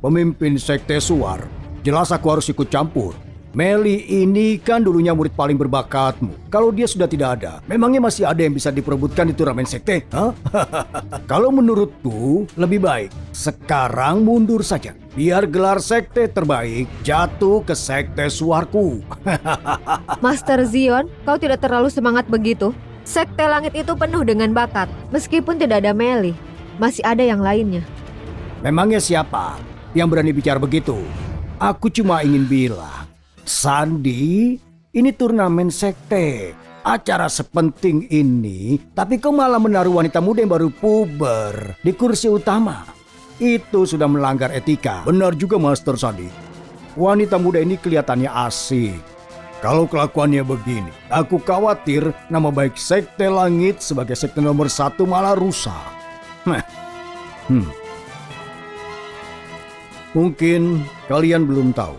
Pemimpin sekte Suar. Jelas aku harus ikut campur. Meli ini kan dulunya murid paling berbakatmu. Kalau dia sudah tidak ada, memangnya masih ada yang bisa diperebutkan di turnamen sekte? Kalau menurutku, lebih baik sekarang mundur saja. Biar gelar sekte terbaik jatuh ke sekte Suarku. Master Zion, kau tidak terlalu semangat begitu. Sekte Langit itu penuh dengan bakat. Meskipun tidak ada Meli, masih ada yang lainnya. Memangnya siapa yang berani bicara begitu? Aku cuma ingin bilang, Sandi, ini turnamen sekte. Acara sepenting ini, tapi kau malah menaruh wanita muda yang baru puber di kursi utama. Itu sudah melanggar etika. Benar juga Master Sandi. Wanita muda ini kelihatannya asik. Kalau kelakuannya begini, aku khawatir nama baik sekte Langit sebagai sekte nomor 1 malah rusak. Mungkin kalian belum tahu,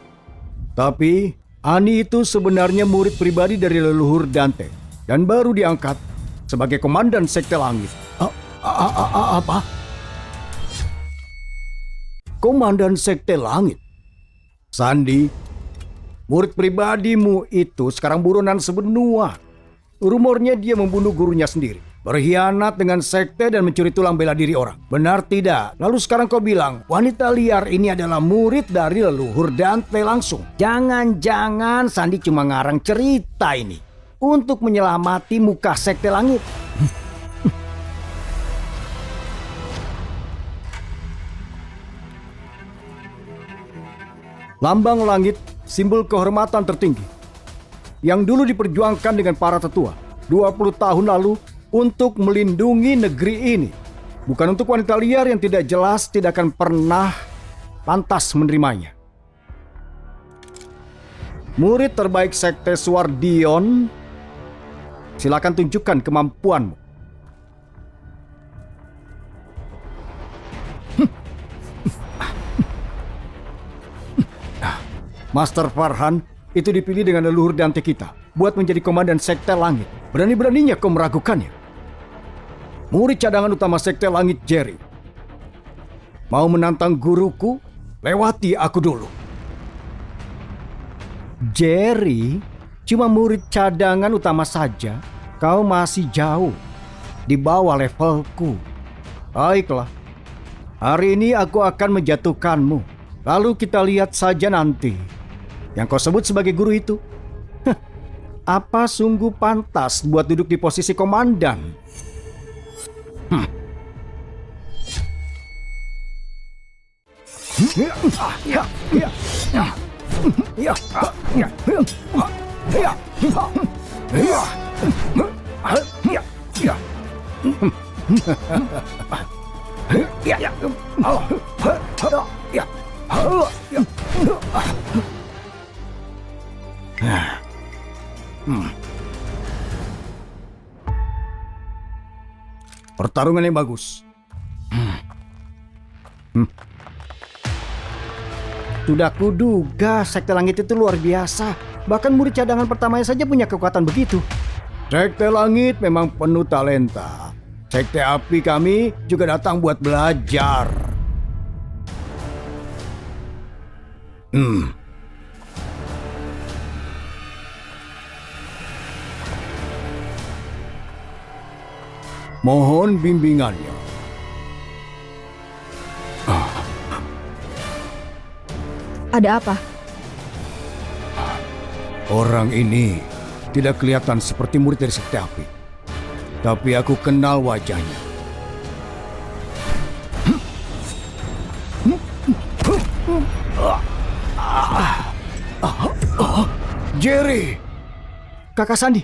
tapi Ani itu sebenarnya murid pribadi dari leluhur Dante dan baru diangkat sebagai komandan sekte Langit. Apa? Komandan sekte Langit? Sandi, murid pribadimu itu sekarang buronan sebenua. Rumornya dia membunuh gurunya sendiri, berkhianat dengan sekte dan mencuri tulang bela diri orang. Benar tidak? Lalu sekarang kau bilang wanita liar ini adalah murid dari leluhur Dante langsung. Jangan-jangan Sandi cuma ngarang cerita ini untuk menyelamati muka sekte Langit. Lambang Langit, simbol kehormatan tertinggi, yang dulu diperjuangkan dengan para tetua 20 tahun lalu untuk melindungi negeri ini. Bukan untuk wanita liar yang tidak jelas tidak akan pernah pantas menerimanya. Murid terbaik sekte Suar Dion, silakan tunjukkan kemampuanmu. Master Farhan itu dipilih dengan leluhur Dante kita buat menjadi komandan sekte Langit. Berani-beraninya kau meragukannya. Murid cadangan utama sekte Langit Jerry. Mau menantang guruku? Lewati aku dulu. Jerry cuma murid cadangan utama saja. Kau masih jauh di bawah levelku. Baiklah, hari ini aku akan menjatuhkanmu. Lalu kita lihat saja nanti. Yang kau sebut sebagai guru itu, apa sungguh pantas buat duduk di posisi komandan? Pertarungan yang bagus. Sudah kuduga sekte Langit itu luar biasa. Bahkan murid cadangan pertamanya saja punya kekuatan begitu. Sekte Langit memang penuh talenta. Sekte Api kami juga datang buat belajar. Mohon bimbingannya. Ada apa? Orang ini tidak kelihatan seperti murid dari sekte Api. Tapi aku kenal wajahnya. Jerry! Kakak Sandi.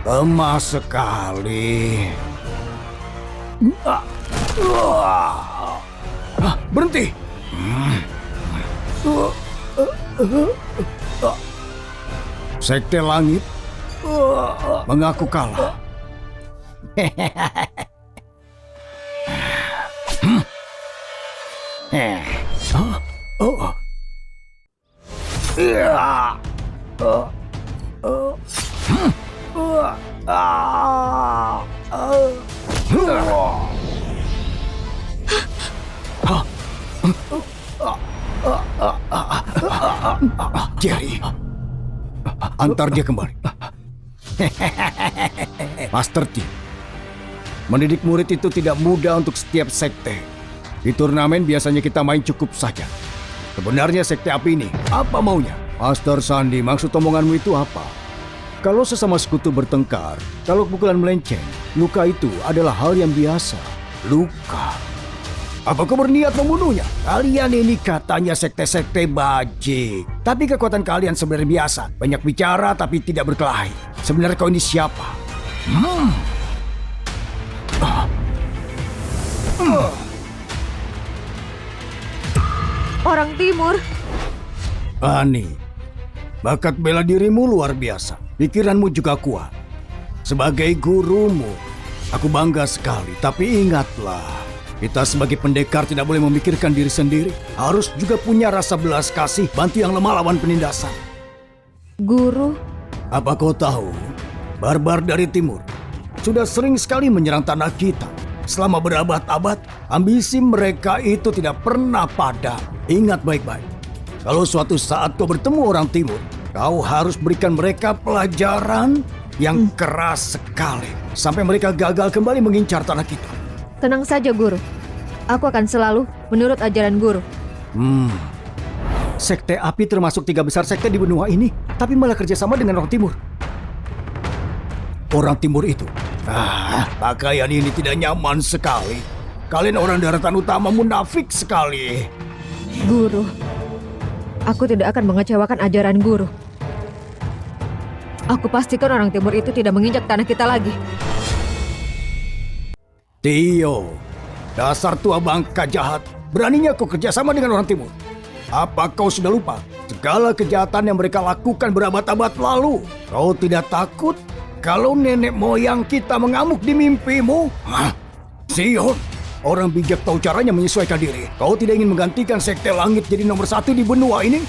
Lemah sekali. Berhenti. Sekte Langit mengaku kalah. Jerry, antar dia kembali. Master T, mendidik murid itu tidak mudah untuk setiap sekte. Di turnamen biasanya kita main cukup saja. Sebenarnya sekte api ini, apa maunya? Master Sandi, maksud omonganmu itu apa? Kalau sesama sekutu bertengkar, kalau pukulan melenceng, luka itu adalah hal yang biasa. Luka. Apa kau berniat membunuhnya? Kalian ini katanya sekte-sekte bajik. Tapi kekuatan kalian sebenarnya biasa. Banyak bicara tapi tidak berkelahi. Sebenarnya kau ini siapa? Orang timur. Ani, bakat bela dirimu luar biasa. Pikiranmu juga kuat. Sebagai gurumu, aku bangga sekali. Tapi ingatlah, kita sebagai pendekar tidak boleh memikirkan diri sendiri. Harus juga punya rasa belas kasih, bantu yang lemah lawan penindasan. Guru, Apa kau tahu, barbar dari timur sudah sering sekali menyerang tanah kita. Selama berabad-abad, ambisi mereka itu tidak pernah padam. Ingat baik-baik, kalau suatu saat kau bertemu orang timur, kau harus berikan mereka pelajaran yang keras sekali. Sampai mereka gagal kembali mengincar tanah kita. tenang saja guru. Aku akan selalu menurut ajaran guru. Sekte api termasuk 3 besar sekte di benua ini, tapi malah kerjasama dengan orang timur. Orang timur itu, pakaian ini tidak nyaman sekali. Kalian orang daratan utama munafik sekali. Guru, aku tidak akan mengecewakan ajaran guru. Aku pastikan orang timur itu tidak menginjak tanah kita lagi. Tio, dasar tua bangka jahat. Beraninya kau kerjasama dengan orang timur. Apa kau sudah lupa segala kejahatan yang mereka lakukan berabad-abad lalu? Kau tidak takut kalau nenek moyang kita mengamuk di mimpimu? Sion, orang bijak tahu caranya menyesuaikan diri. Kau tidak ingin menggantikan sekte langit jadi nomor 1 di benua ini?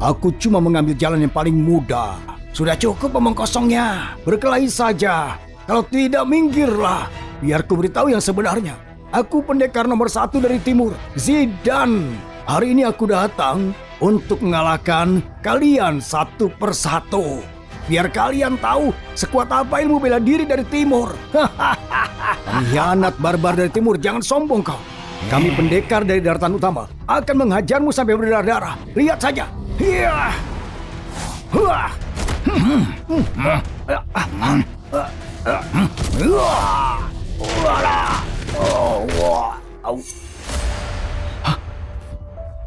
Aku cuma mengambil jalan yang paling mudah. Sudah cukup omong kosongnya. Berkelahi saja. Kalau tidak, minggirlah. Biar ku beritahu yang sebenarnya. Aku pendekar nomor 1 dari timur, Zidane. Hari ini aku datang untuk mengalahkan kalian satu persatu. Biar kalian tahu sekuat apa ilmu bela diri dari timur. Pengkhianat barbar dari timur, jangan sombong kau. Kami pendekar dari daratan utama akan menghajarmu sampai berdarah-darah. Lihat saja. Hiya. Huah.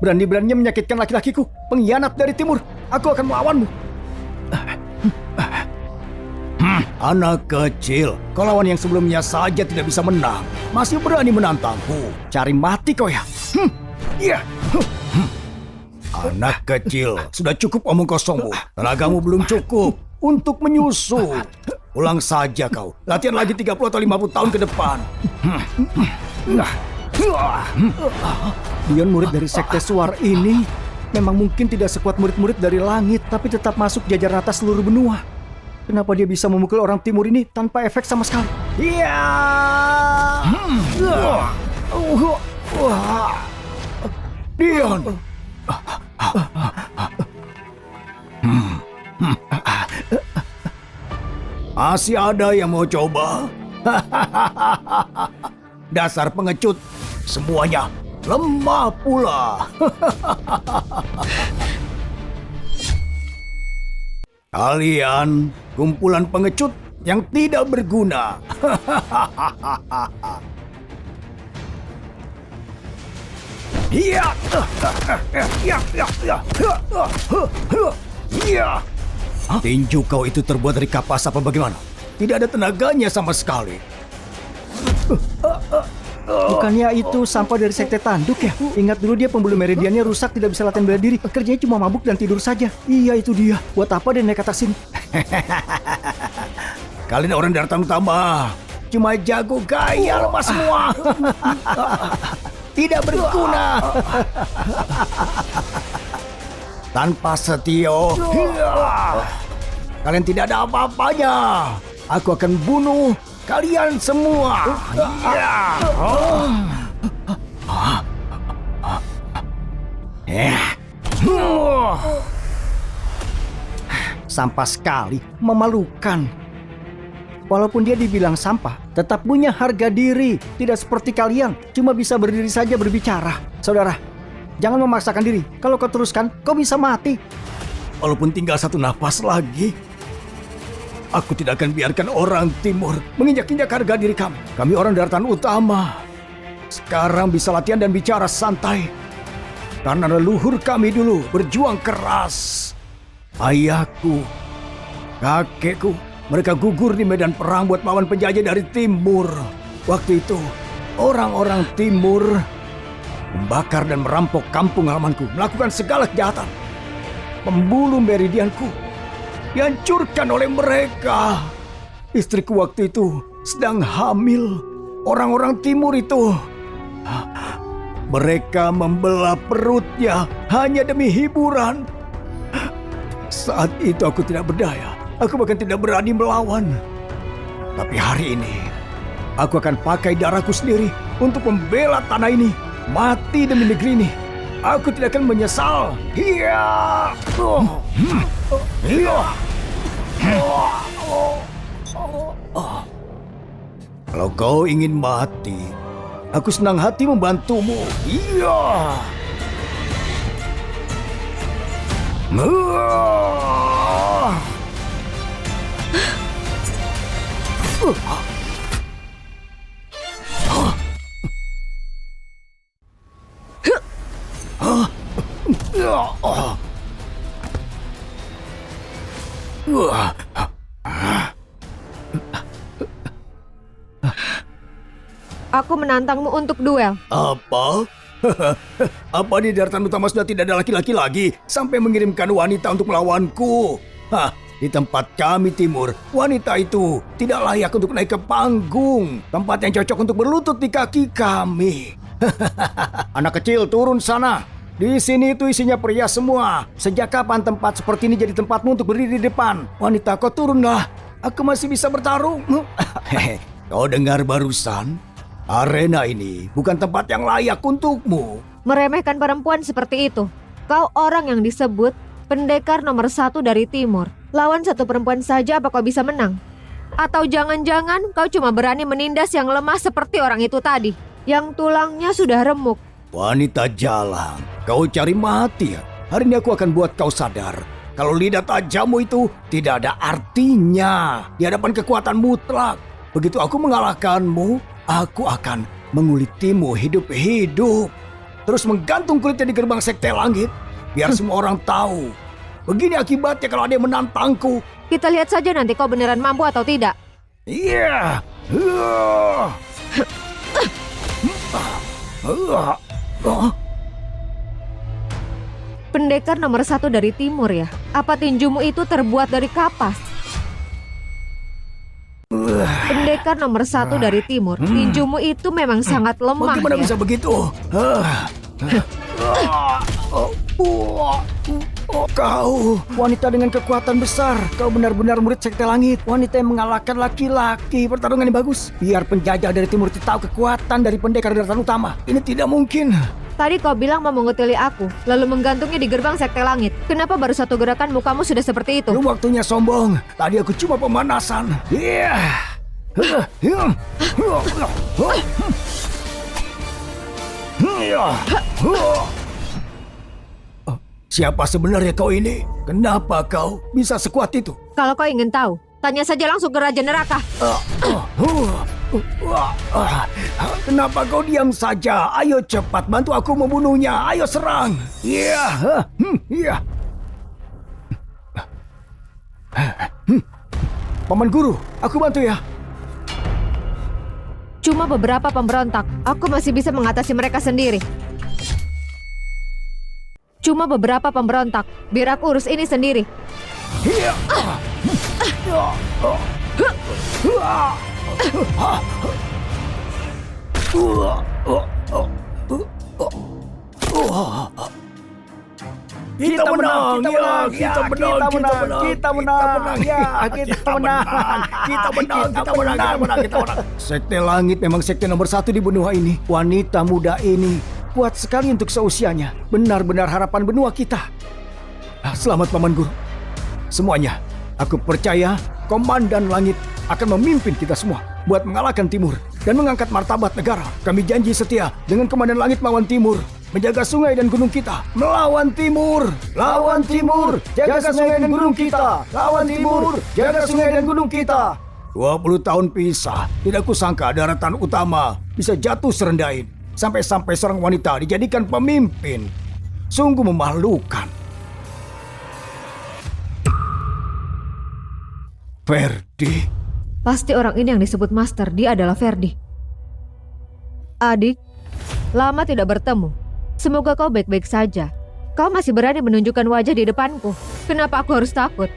Berani-beraninya menyakitkan laki-lakiku, pengkhianat dari timur. Aku akan melawanmu. Anak kecil, kau lawan yang sebelumnya saja tidak bisa menang, masih berani menantangku. Cari mati kau ya. Iya. Anak kecil, sudah cukup omong kosongmu. Tenagamu belum cukup untuk menyusul. Ulang saja kau. Latihan lagi 30 atau 50 tahun ke depan. Dion murid dari sekte Suar ini memang mungkin tidak sekuat murid-murid dari langit, tapi tetap masuk jajaran atas seluruh benua. Kenapa dia bisa memukul orang timur ini tanpa efek sama sekali? Iya. Dion. Masih ada yang mau coba? Dasar pengecut, semuanya lemah pula. Kalian kumpulan pengecut yang tidak berguna. Iya. Iya. Tinju kau itu terbuat dari kapas apa bagaimana? Tidak ada tenaganya sama sekali. Bukannya itu sampah dari sekte tanduk ya? Ingat dulu dia pembuluh meridiannya rusak, tidak bisa latihan bela diri. Kerjanya cuma mabuk dan tidur saja. Iya, itu dia. Buat apa dia naik ke atas sini? Kalian orang daratan utama cuma jago gaya lepas semua. Tidak berguna. Tanpa Setio, kalian tidak ada apa-apanya. Aku akan bunuh kalian semua. Sampah sekali, memalukan. Walaupun dia dibilang sampah, tetap punya harga diri. Tidak seperti kalian, cuma bisa berdiri saja berbicara. Saudara, jangan memaksakan diri. Kalau kau teruskan, kau bisa mati. Walaupun tinggal satu nafas lagi, aku tidak akan biarkan orang timur menginjak-injak harga diri kami. Kami orang daratan utama. Sekarang bisa latihan dan bicara santai. Karena leluhur kami dulu berjuang keras. Ayahku, kakekku, mereka gugur di medan perang buat melawan penjajah dari timur. Waktu itu, orang-orang timur membakar dan merampok kampung halamanku, melakukan segala kejahatan. Pembuluh meridianku dihancurkan oleh mereka. Istriku waktu itu sedang hamil. Orang-orang timur itu, mereka membelah perutnya hanya demi hiburan. Saat itu aku tidak berdaya. Aku bahkan tidak berani melawan. Tapi hari ini, aku akan pakai darahku sendiri untuk membela tanah ini. Mati demi negeri ini. Aku tidak akan menyesal. Iya. Kalau kau ingin mati, aku senang hati membantumu. Iya. Aku menantangmu untuk duel. Apa? Apa di daratan utama sudah tidak ada laki-laki lagi sampai mengirimkan wanita untuk melawanku? Hah, di tempat kami timur, wanita itu tidak layak untuk naik ke panggung. Tempat yang cocok untuk berlutut di kaki kami. Anak kecil, turun sana. Di sini itu isinya pria semua. Sejak kapan tempat seperti ini jadi tempatmu untuk berdiri di depan? Wanita, kau turunlah. Aku masih bisa bertarung. Kau dengar barusan? Arena ini bukan tempat yang layak untukmu. Meremehkan perempuan seperti itu. Kau orang yang disebut pendekar nomor 1 dari timur. Lawan satu perempuan saja apa kau bisa menang? Atau jangan-jangan kau cuma berani menindas yang lemah seperti orang itu tadi, yang tulangnya sudah remuk. Wanita jalang, kau cari mati ya? Hari ini aku akan buat kau sadar kalau lidah tajammu itu tidak ada artinya di hadapan kekuatan mutlak. Begitu aku mengalahkanmu, aku akan mengulitimu hidup-hidup. Terus menggantung kulitnya di gerbang sekte langit. Biar semua orang tahu. Begini akibatnya kalau ada yang menantangku. Kita lihat saja nanti kau beneran mampu atau tidak. Iya. Pendekar nomor 1 dari timur ya? Apa tinjumu itu terbuat dari kapas? Pendekar nomor 1 dari timur, tinjumu itu memang sangat lemah. Bagaimana ya? bisa begitu? Kau Wanita dengan kekuatan besar. Kau benar-benar murid sekte langit. Wanita yang mengalahkan laki-laki. Pertarungan yang bagus. Biar penjajah dari timur itu tahu kekuatan dari pendekar daratan utama. ini tidak mungkin. Tadi kau bilang mau mengutili aku, lalu menggantungnya di gerbang sekte langit. Kenapa baru satu gerakan mukamu sudah seperti itu? Belum waktunya sombong. Tadi aku cuma pemanasan. Siapa sebenarnya kau ini? Kenapa kau bisa sekuat itu? Kalau kau ingin tahu, tanya saja langsung ke Raja Neraka. Kenapa kau diam saja? Ayo cepat bantu aku membunuhnya. Ayo serang. Iya. Iya. Paman Guru, aku bantu ya. Cuma beberapa pemberontak. Aku masih bisa mengatasi mereka sendiri. Cuma beberapa pemberontak. Biar aku urus ini sendiri. Iya. Kita menang, kita menang. Sekte Langit memang sekte nomor 1 di benua ini. Wanita muda ini kuat sekali untuk seusianya. Benar-benar harapan benua kita. Selamat Paman Guru. Semuanya, aku percaya Komandan Langit akan memimpin kita semua buat mengalahkan Timur dan mengangkat martabat negara. Kami janji setia dengan Komandan Langit melawan Timur. Menjaga sungai dan gunung kita. Melawan Timur. Lawan Timur. Jaga sungai dan gunung kita. Lawan Timur. Jaga sungai dan gunung kita. 20 tahun pisah. Tidak kusangka daratan utama bisa jatuh serendah ini. Sampai-sampai seorang wanita dijadikan pemimpin. Sungguh memalukan. Ferdi. Pasti orang ini yang disebut Master. Dia adalah Ferdi. Adik, lama tidak bertemu. Semoga kau baik-baik saja. Kau masih berani menunjukkan wajah di depanku. Kenapa aku harus takut?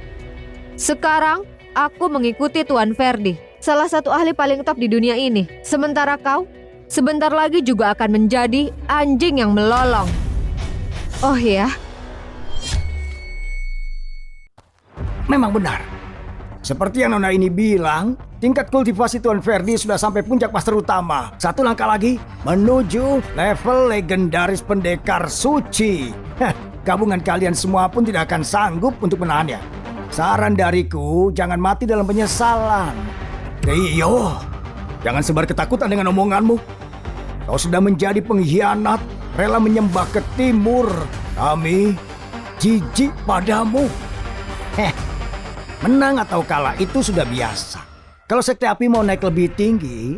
Sekarang, aku mengikuti Tuan Ferdi, salah satu ahli paling top di dunia ini. Sementara kau, sebentar lagi juga akan menjadi anjing yang melolong. Oh ya? Memang benar. Seperti yang Nona ini bilang, tingkat kultivasi Tuan Ferdi sudah sampai puncak master utama. Satu langkah lagi menuju level legendaris pendekar suci. Gabungan kalian semua pun tidak akan sanggup untuk menahannya. Saran dariku, jangan mati dalam penyesalan. Iyo, jangan sebar ketakutan dengan omonganmu. Kau sudah menjadi pengkhianat, rela menyembah ke Timur. Kami jijik padamu. Menang atau kalah itu sudah biasa. Kalau Sekte Api mau naik lebih tinggi,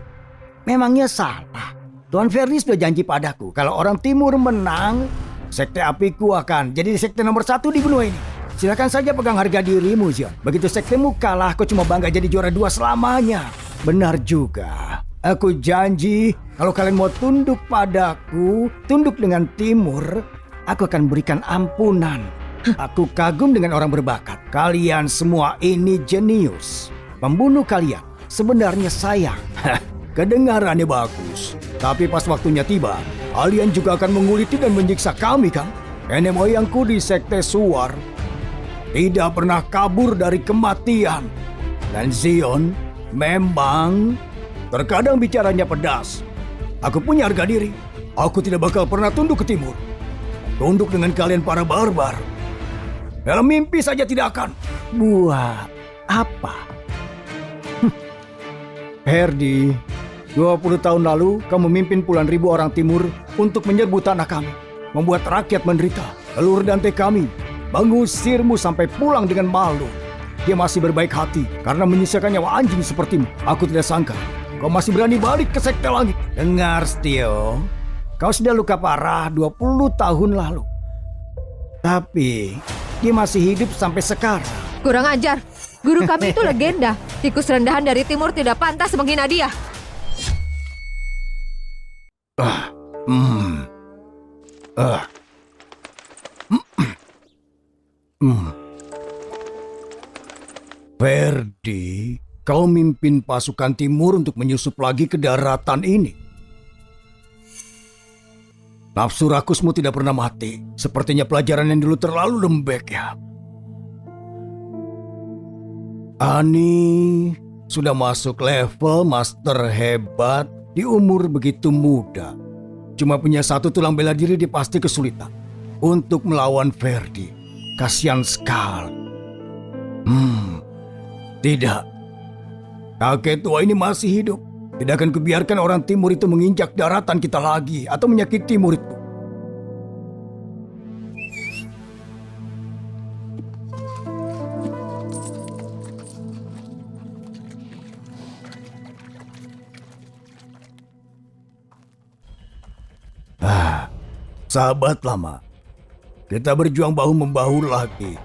memangnya salah. Tuan Ferdi sudah janji padaku, kalau orang Timur menang, Sekte Apiku akan jadi sekte nomor 1 di benua ini. Silakan saja pegang harga dirimu, Zion. Begitu sektemu kalah, kau cuma bangga jadi juara 2 selamanya. Benar juga. Aku janji, kalau kalian mau tunduk padaku, tunduk dengan Timur, aku akan berikan ampunan. Aku kagum dengan orang berbakat. Kalian semua ini jenius. Membunuh kalian sebenarnya sayang. Kedengarannya bagus. Tapi pas waktunya tiba, kalian juga akan menguliti dan menyiksa kami kan? Nenek moyangku di Sekte Suar tidak pernah kabur dari kematian. Dan Zion memang terkadang bicaranya pedas. Aku punya harga diri. Aku tidak bakal pernah tunduk ke Timur. Tunduk dengan kalian para barbar. Dalam mimpi saja tidak akan. Buat apa? Ferdi, 20 tahun lalu kamu memimpin puluhan ribu orang Timur untuk menyerbu tanah kami. Membuat rakyat menderita. Telur dan teh kami mengusirmu sampai pulang dengan malu. Dia masih berbaik hati karena menyisakan nyawa anjing sepertimu. Aku tidak sangka kau masih berani balik ke Sekte Langit. Dengar, Stio. Kau sudah luka parah 20 tahun lalu. Tapi dia masih hidup sampai sekarang. Kurang ajar. Guru kami itu legenda. Tikus rendahan dari Timur tidak pantas menghina dia. Ferdi, kau mimpin pasukan Timur untuk menyusup lagi ke daratan ini. Nafsu rakusmu tidak pernah mati. Sepertinya pelajaran yang dulu terlalu lembek ya. Ani sudah masuk level master hebat di umur begitu muda. Cuma punya satu tulang bela diri dia pasti kesulitan untuk melawan Ferdi. Kasihan sekali. Tidak. Kakek tua ini masih hidup. Tidak akan kubiarkan orang Timur itu menginjak daratan kita lagi atau menyakiti muridku. Sahabat lama, kita berjuang bahu-membahu lagi.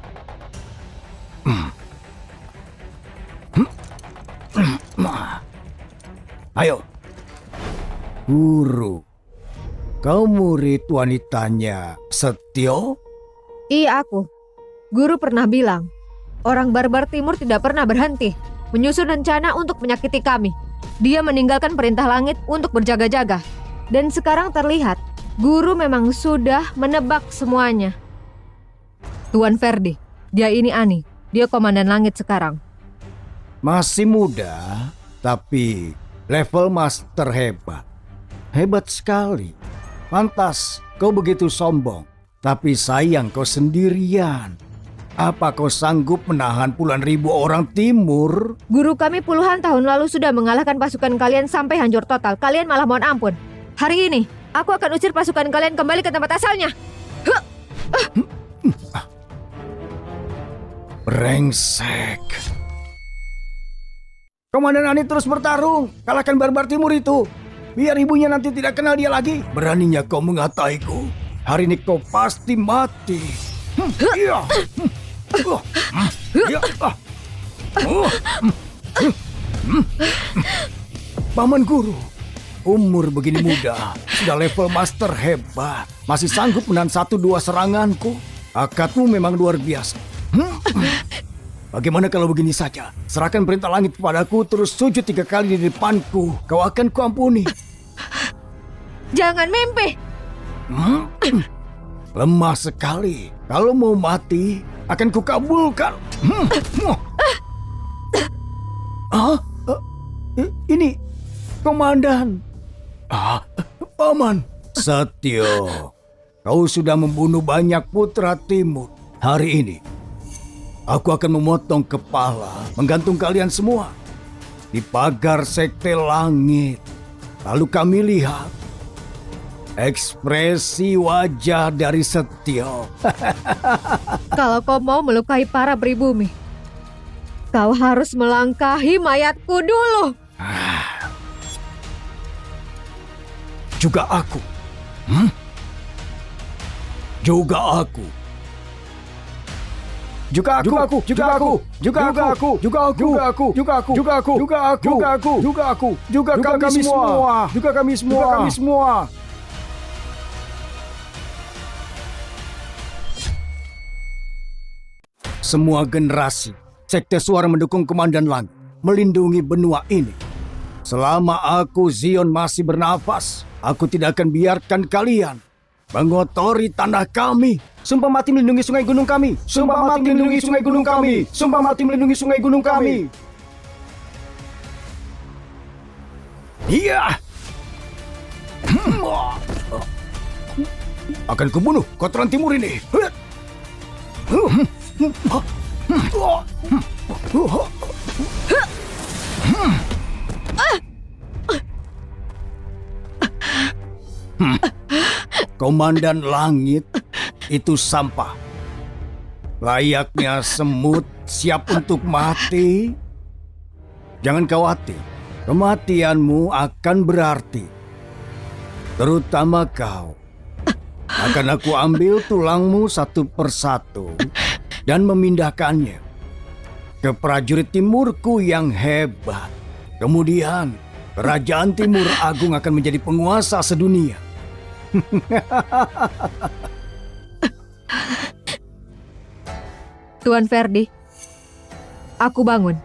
Ayo, Guru, kau murid wanitanya Setio? Iya aku. Guru pernah bilang, orang barbar timur tidak pernah berhenti menyusun rencana untuk menyakiti kami. Dia meninggalkan perintah langit untuk berjaga-jaga. Dan sekarang terlihat, guru memang sudah menebak semuanya. Tuan Ferdi, dia ini Ani. Dia komandan langit sekarang. Masih muda, tapi level master hebat. Hebat sekali. Pantas kau begitu sombong. Tapi sayang kau sendirian. Apa kau sanggup menahan puluhan ribu orang timur? Guru kami puluhan tahun lalu sudah mengalahkan pasukan kalian sampai hancur total. Kalian malah mohon ampun. Hari ini, aku akan usir pasukan kalian kembali ke tempat asalnya. Brengsek. Komandan Ani terus bertarung. Kalahkan barbar timur itu. Biar ibunya nanti tidak kenal dia lagi. Beraninya kau mengataiku. Hari ini kau pasti mati. Iya. Paman Guru, umur begini muda, sudah level master hebat. Masih sanggup menahan 1-2 seranganku. Akadmu memang luar biasa. Bagaimana kalau begini saja? Serahkan perintah langit kepadaku, terus sujud 3 kali di depanku. Kau akan kuampuni. Jangan mimpi. Lemah sekali. Kalau mau mati, akan kukabulkan. Ini komandan. Paman. Setio, kau sudah membunuh banyak putra timur. Hari ini, aku akan memotong kepala, menggantung kalian semua di pagar sekte langit. Lalu kami lihat ekspresi wajah dari Setio. Kalau kau mau melukai para pribumi, kau harus melangkahi mayatku dulu. Juga aku. Juga aku. Juga aku. Juga aku. Juga aku. Juga aku. Juga aku. Juga aku. Juga aku. Juga aku. Juga aku. Juga aku. Juga kami semua. Juga kami semua. Juga kami semua. Semua generasi Sekte Suara mendukung Komandan Langit, melindungi benua ini. Selama aku Zion masih bernafas, aku tidak akan biarkan kalian mengotori tanah kami. Sumpah mati melindungi sungai gunung kami. Sumpah mati melindungi sungai gunung kami. Sumpah mati melindungi sungai gunung kami. Iya. Akan kubunuh kotoran timur ini. Komandan Langit itu sampah. Layaknya semut siap untuk mati. Jangan khawatir, kematianmu akan berarti. Terutama kau. Akan aku ambil tulangmu satu persatu dan memindahkannya ke prajurit timurku yang hebat. Kemudian, kerajaan Timur Agung akan menjadi penguasa sedunia. Tuan Ferdi, aku bangun.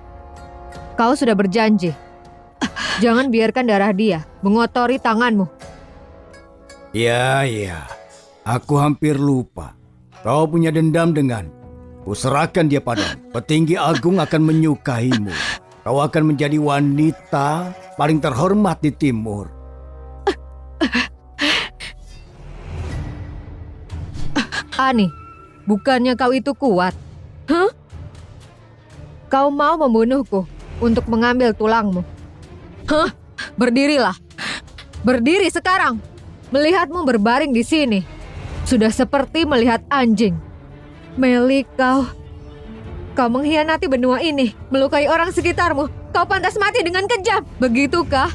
Kau sudah berjanji. Jangan biarkan darah dia mengotori tanganmu. Ya. Aku hampir lupa. Kau punya dendam dengan. Kuserahkan dia padamu. Petinggi Agung akan menyukaimu. Kau akan menjadi wanita paling terhormat di timur. Ani, bukannya kau itu kuat? Hah? Kau mau membunuhku untuk mengambil tulangmu? Hah? Berdirilah. Berdiri sekarang. Melihatmu berbaring di sini. Sudah seperti melihat anjing. Meli, kau mengkhianati benua ini, melukai orang sekitarmu. Kau pantas mati dengan kejam. Begitukah?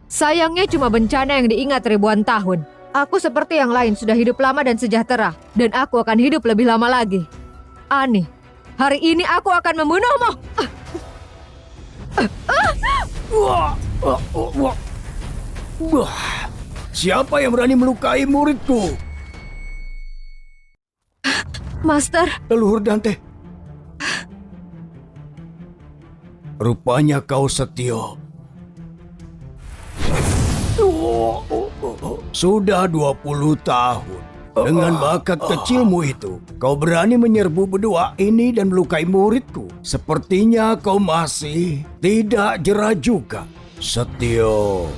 Sayangnya cuma bencana yang diingat ribuan tahun. Aku seperti yang lain sudah hidup lama dan sejahtera. Dan aku akan hidup lebih lama lagi. Ani, hari ini aku akan membunuhmu. Siapa yang berani melukai muridku? Master, Leluhur Dante. Rupanya kau Setio. Sudah 20 tahun. Dengan bakat kecilmu itu, kau berani menyerbu berdua ini dan melukai muridku. Sepertinya kau masih tidak jera juga. Setio,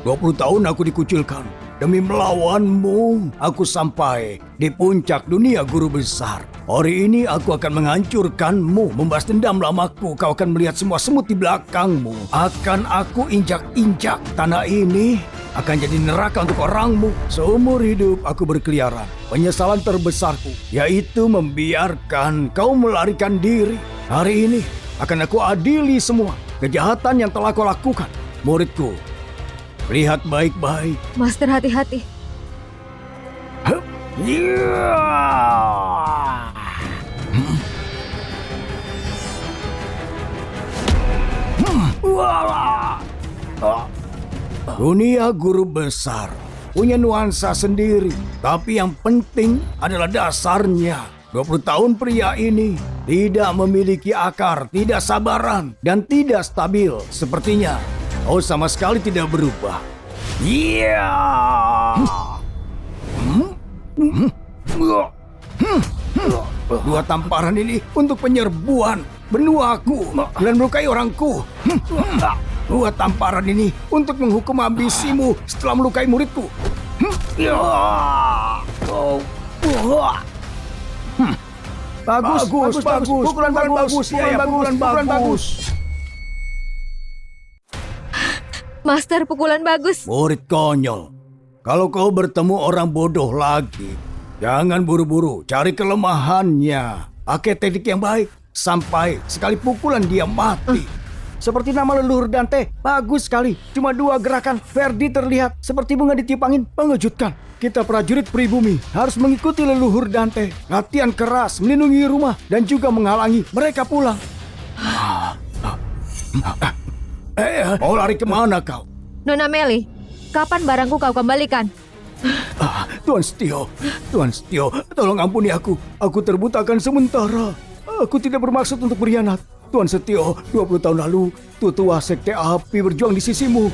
20 tahun aku dikucilkan. Demi melawanmu, aku sampai di puncak dunia guru besar. Hari ini aku akan menghancurkanmu, membahas dendam lamaku. Kau akan melihat semua semut di belakangmu. Akan aku injak-injak. Tanah ini akan jadi neraka untuk orangmu. Seumur hidup aku berkeliaran. Penyesalan terbesarku yaitu membiarkan kau melarikan diri. Hari ini akan aku adili semua kejahatan yang telah kau lakukan. Muridku, lihat baik-baik. Master hati-hati. Dunia guru besar punya nuansa sendiri, tapi yang penting adalah dasarnya. 20 tahun pria ini tidak memiliki akar, tidak sabaran, dan tidak stabil. Sepertinya kau sama sekali tidak berubah. Dua tamparan ini untuk penyerbuan benuaku dan melukai orangku. Dua tamparan ini untuk menghukum ambisimu setelah melukai muridku. Bagus. Pukulan bagus. Master, pukulan bagus. Murid konyol. Kalau kau bertemu orang bodoh lagi, jangan buru-buru cari kelemahannya. Pakai teknik yang baik sampai sekali pukulan dia mati. Seperti nama leluhur Dante, bagus sekali. Cuma 2 gerakan, Verdi terlihat seperti bunga ditiup angin. Mengejutkan. Kita prajurit pribumi harus mengikuti leluhur Dante. Latihan keras, melindungi rumah, dan juga menghalangi mereka pulang. Mau lari kemana kau? Nona Meli, kapan barangku kau kembalikan? Tuan Setio, tolong ampuni aku. Aku terbutakan sementara. Aku tidak bermaksud untuk berkhianat. Tuan Setio, 20 tahun lalu, tua sekte api berjuang di sisimu.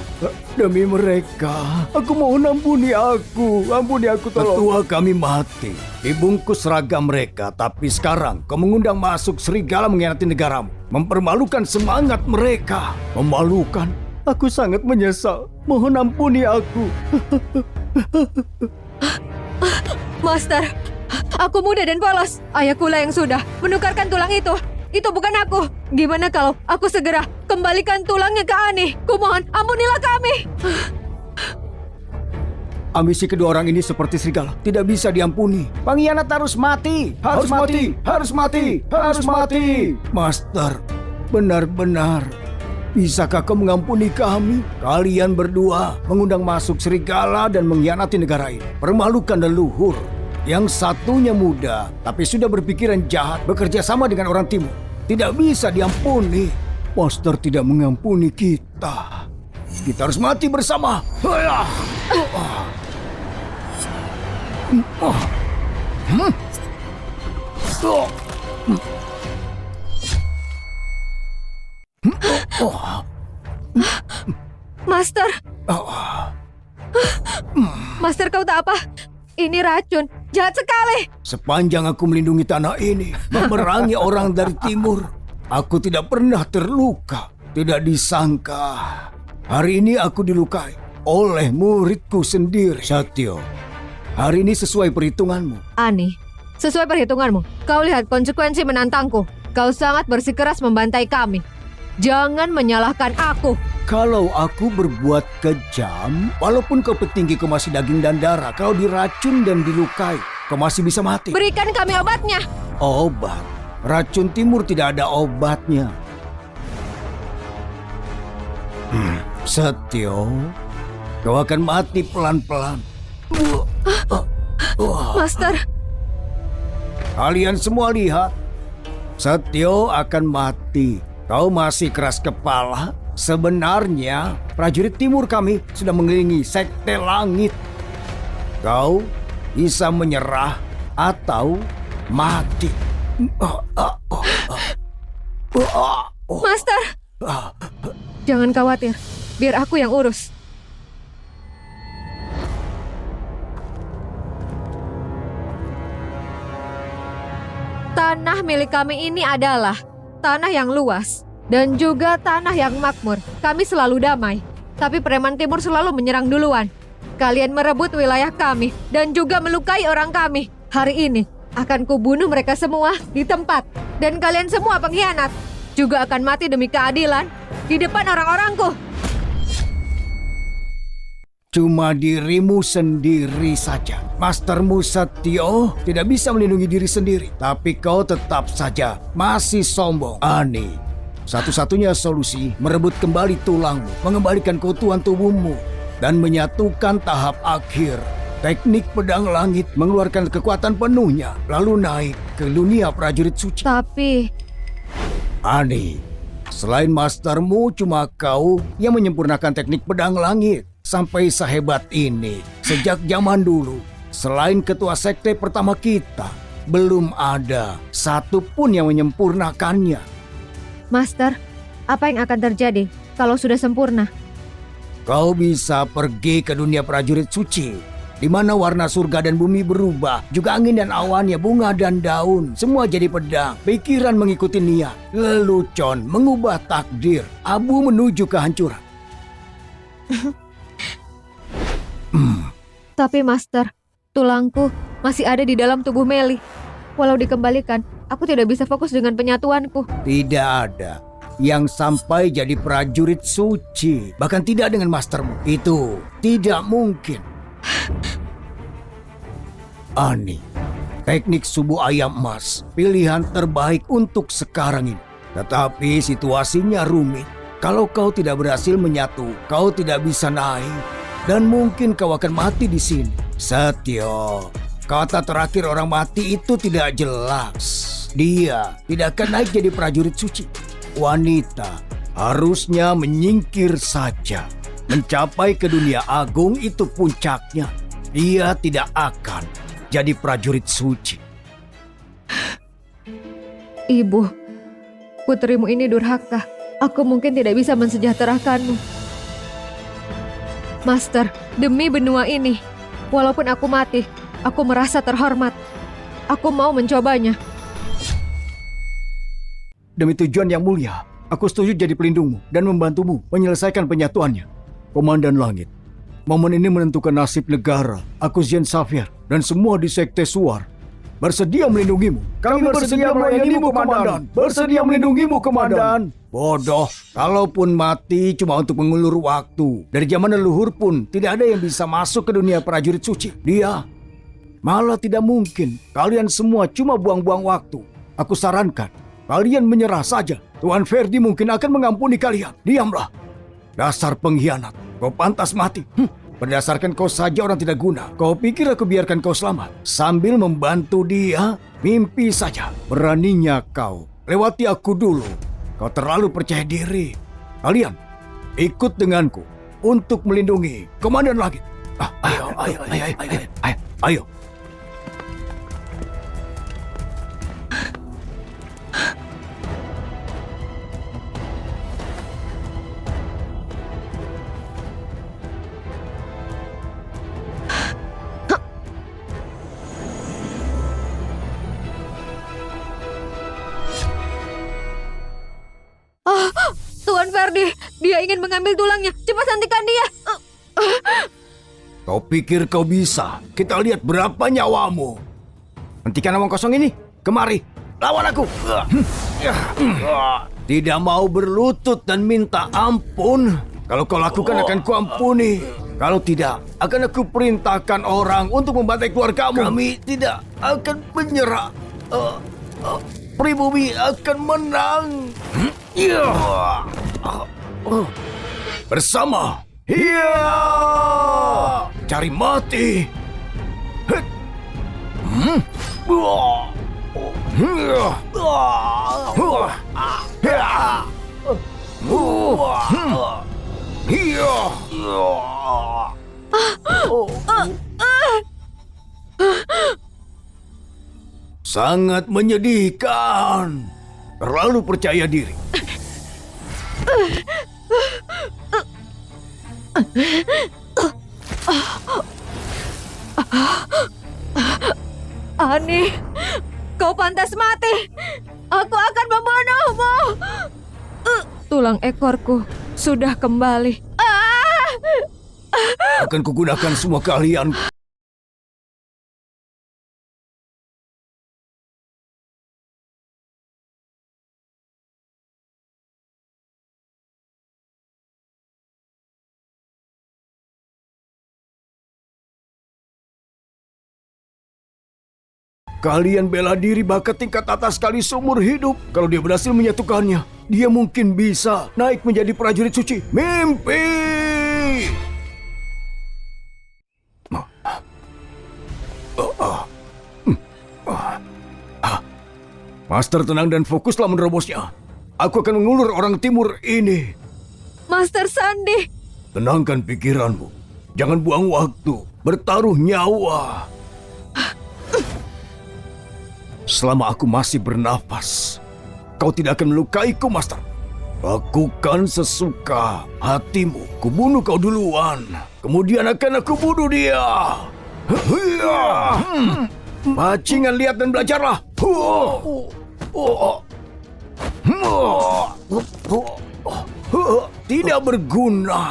Demi mereka, aku mohon ampuni aku. Ampuni aku, tolong. Tetua kami mati, dibungkus seragam mereka. Tapi sekarang kau mengundang masuk serigala mengkhianati negaramu. Mempermalukan semangat mereka. Memalukan. Aku sangat menyesal. Mohon ampuni aku. Master, aku muda dan polos. Ayahkulah yang sudah menukarkan tulang itu. Itu bukan aku. Gimana kalau aku segera kembalikan tulangnya ke Ani? Kumohon, ampunilah kami. Ambisi kedua orang ini seperti serigala, tidak bisa diampuni. Pengkhianat harus mati. Harus mati. Master, benar-benar. Bisakah kau mengampuni kami? Kalian berdua mengundang masuk serigala dan mengkhianati negara ini. Permalukan leluhur. Yang satunya muda, tapi sudah berpikiran jahat, bekerja sama dengan orang timur. Tidak bisa diampuni. Master tidak mengampuni kita. Kita harus mati bersama. Master. Master, kau tak apa? Ini racun. Jahat sekali. Sepanjang aku melindungi tanah ini, memerangi orang dari timur, aku tidak pernah terluka. Tidak disangka, hari ini aku dilukai oleh muridku sendiri. Setio, hari ini sesuai perhitunganmu. Ani, sesuai perhitunganmu, kau lihat konsekuensi menantangku. Kau sangat bersikeras membantai kami. Jangan menyalahkan aku. Kalau aku berbuat kejam, walaupun kau petinggi, kau masih daging dan darah. Kalau diracun dan dilukai, kau masih bisa mati. Berikan kami obatnya. Obat? Racun timur tidak ada obatnya. Setio, kau akan mati pelan-pelan. Master, Kalian semua lihat, Setio akan mati. Kau masih keras kepala? Sebenarnya prajurit timur kami sudah mengelilingi sekte langit. Kau bisa menyerah atau mati. Master, jangan khawatir. Biar aku yang urus. Tanah milik kami ini adalah tanah yang luas dan juga tanah yang makmur. Kami selalu damai, tapi preman timur selalu menyerang duluan. Kalian merebut wilayah kami dan juga melukai orang kami. Hari ini akan kubunuh mereka semua di tempat. Dan kalian semua pengkhianat juga akan mati demi keadilan di depan orang-orangku. Cuma dirimu sendiri saja. Mastermu Setio tidak bisa melindungi diri sendiri. Tapi kau tetap saja masih sombong. Ani, satu-satunya solusi merebut kembali tulangmu, mengembalikan keutuhan tubuhmu, dan menyatukan tahap akhir. Teknik pedang langit mengeluarkan kekuatan penuhnya, lalu naik ke dunia prajurit suci. Tapi Ani, selain mastermu cuma kau yang menyempurnakan teknik pedang langit. Sampai sehebat ini, sejak zaman dulu, selain ketua sekte pertama kita, belum ada satupun yang menyempurnakannya. Master, apa yang akan terjadi kalau sudah sempurna? Kau bisa pergi ke dunia prajurit suci, di mana warna surga dan bumi berubah, juga angin dan awannya, bunga dan daun, semua jadi pedang. Pikiran mengikuti niat, lelucon mengubah takdir, abu menuju kehancuran. Tapi Master, tulangku masih ada di dalam tubuh Meli. Walau dikembalikan, aku tidak bisa fokus dengan penyatuanku. Tidak ada yang sampai jadi prajurit suci, bahkan tidak dengan mastermu. Itu tidak mungkin. Ani, teknik subuh ayam emas, pilihan terbaik untuk sekarang ini. Tetapi situasinya rumit. Kalau kau tidak berhasil menyatu, kau tidak bisa naik. Dan mungkin kau akan mati di sini. Setio, kata terakhir orang mati itu tidak jelas. Dia tidak akan naik jadi prajurit suci. Wanita harusnya menyingkir saja. Mencapai ke dunia agung itu puncaknya. Dia tidak akan jadi prajurit suci. Ibu, putrimu ini durhaka. Aku mungkin tidak bisa mensejahterakanmu. Master, demi benua ini, walaupun aku mati, aku merasa terhormat. Aku mau mencobanya. Demi tujuan yang mulia, aku setuju jadi pelindungmu dan membantumu menyelesaikan penyatuannya. Komandan Langit, momen ini menentukan nasib negara. Aku Zian Safir dan semua di Sekte Suar bersedia melindungimu. Kami bersedia melayanimu, Komandan. Bersedia melindungimu, Komandan. Bodoh, kalaupun mati cuma untuk mengulur waktu. Dari zaman leluhur pun tidak ada yang bisa masuk ke dunia prajurit suci. Dia malah tidak mungkin. Kalian semua cuma buang-buang waktu. Aku sarankan, kalian menyerah saja. Tuan Ferdi mungkin akan mengampuni kalian. Diamlah. Dasar pengkhianat, kau pantas mati. Berdasarkan kau saja orang tidak guna. Kau pikir aku biarkan kau selamat sambil membantu dia? Mimpi saja. Beraninya kau lewati aku dulu. Kau terlalu percaya diri. Kalian ikut denganku untuk melindungi Komandan Langit. Ayo. Tuan Ferdi, dia ingin mengambil tulangnya. Cepat hentikan dia. Kau pikir kau bisa? Kita lihat berapa nyawamu. Hentikan omong kosong ini. Kemari, lawan aku. Tidak mau berlutut dan minta ampun. Kalau kau lakukan akan kuampuni. Kalau tidak, akan aku perintahkan orang untuk membantai keluargamu. Kami tidak akan menyerah. Pribumi akan menang. Bersama. Cari mati. Sangat menyedihkan. Terlalu percaya diri. Ani, kau pantas mati. Aku akan membunuhmu. Tulang ekorku sudah kembali. Akan kugunakan semua keahlian. Kalian bela diri bakat tingkat atas sekali seumur hidup. Kalau dia berhasil menyatukannya, dia mungkin bisa naik menjadi prajurit suci. Mimpi! Master, tenang dan fokuslah menerobosnya. Aku akan mengulur orang timur ini. Master Sandi. Tenangkan pikiranmu. Jangan buang waktu. Bertaruh nyawa. Selama aku masih bernafas, kau tidak akan melukaiku, Master. Lakukan sesuka hatimu. Kubunuh kau duluan. Kemudian akan aku bunuh dia. Bajingan, lihat dan belajarlah. Tidak berguna.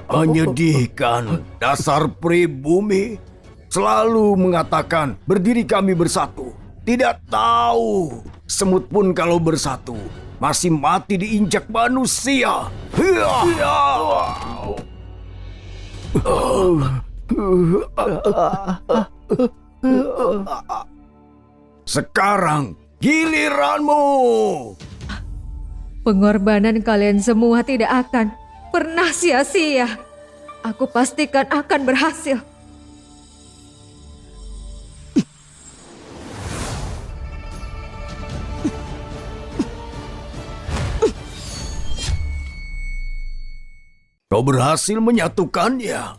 Menyedihkan. Dasar pribumi selalu mengatakan berdiri kami bersatu. Tidak tahu semut pun kalau bersatu masih mati diinjak manusia. Sekarang giliranmu. Pengorbanan kalian semua tidak akan pernah sia-sia. Aku pastikan akan berhasil. Kau berhasil menyatukannya.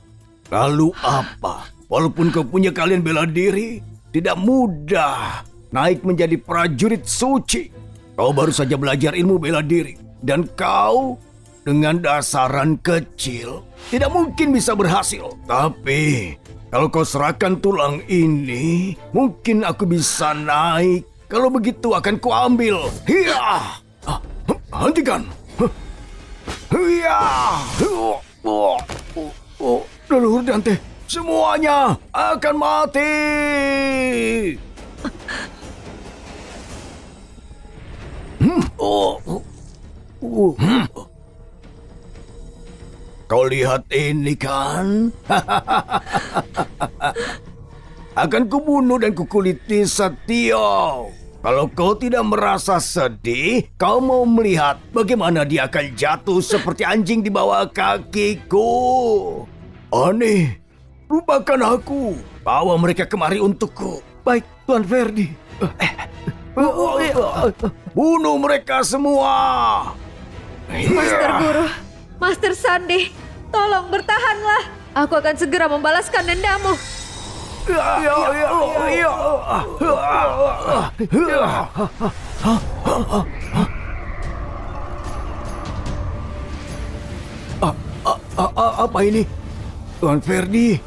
Lalu apa? Walaupun kau punya keahlian bela diri, tidak mudah naik menjadi prajurit suci. Kau baru saja belajar ilmu bela diri. Dan kau dengan dasaran kecil tidak mungkin bisa berhasil. Tapi kalau kau serahkan tulang ini, mungkin aku bisa naik. Kalau begitu akan kuambil. Hiya! Hentikan! Hiya! Leluhur Dante, semuanya akan mati. Kau lihat ini kan? Akan kubunuh dan kukuliti Setio. Kalau kau tidak merasa sedih, kau mau melihat bagaimana dia akan jatuh seperti anjing di bawah kakiku. Aneh, lupakan aku. Bawa mereka kemari untukku. Baik, Tuan Verdi. Bunuh mereka semua. Master Guru, Master Sandi, tolong bertahanlah. Aku akan segera membalaskan dendamu. Apa ini? Tuan Verdi,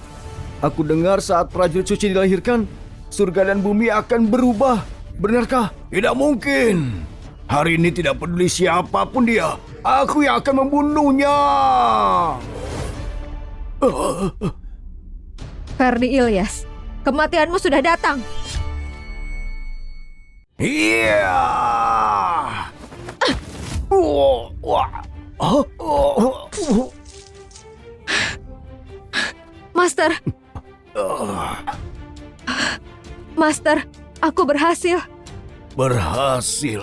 aku dengar saat prajurit suci dilahirkan, surga dan bumi akan berubah. Benarkah? Tidak mungkin. Hari ini tidak peduli siapapun dia, aku yang akan membunuhnya. Verdi Ilyas, kematianmu sudah datang. Iya. Master. Master, aku berhasil. Berhasil.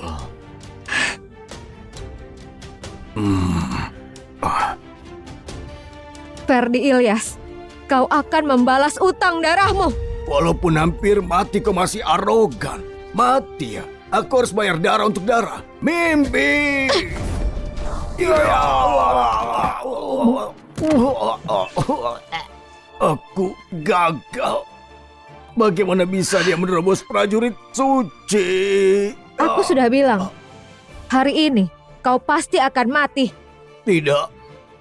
Verdi Ilyas, kau akan membalas utang darahmu. Walaupun hampir mati kau masih arogan. Mati ya? Aku harus bayar darah untuk darah. Mimpi! Aku gagal. Bagaimana bisa dia menerobos prajurit suci? Aku sudah bilang, hari ini kau pasti akan mati. Tidak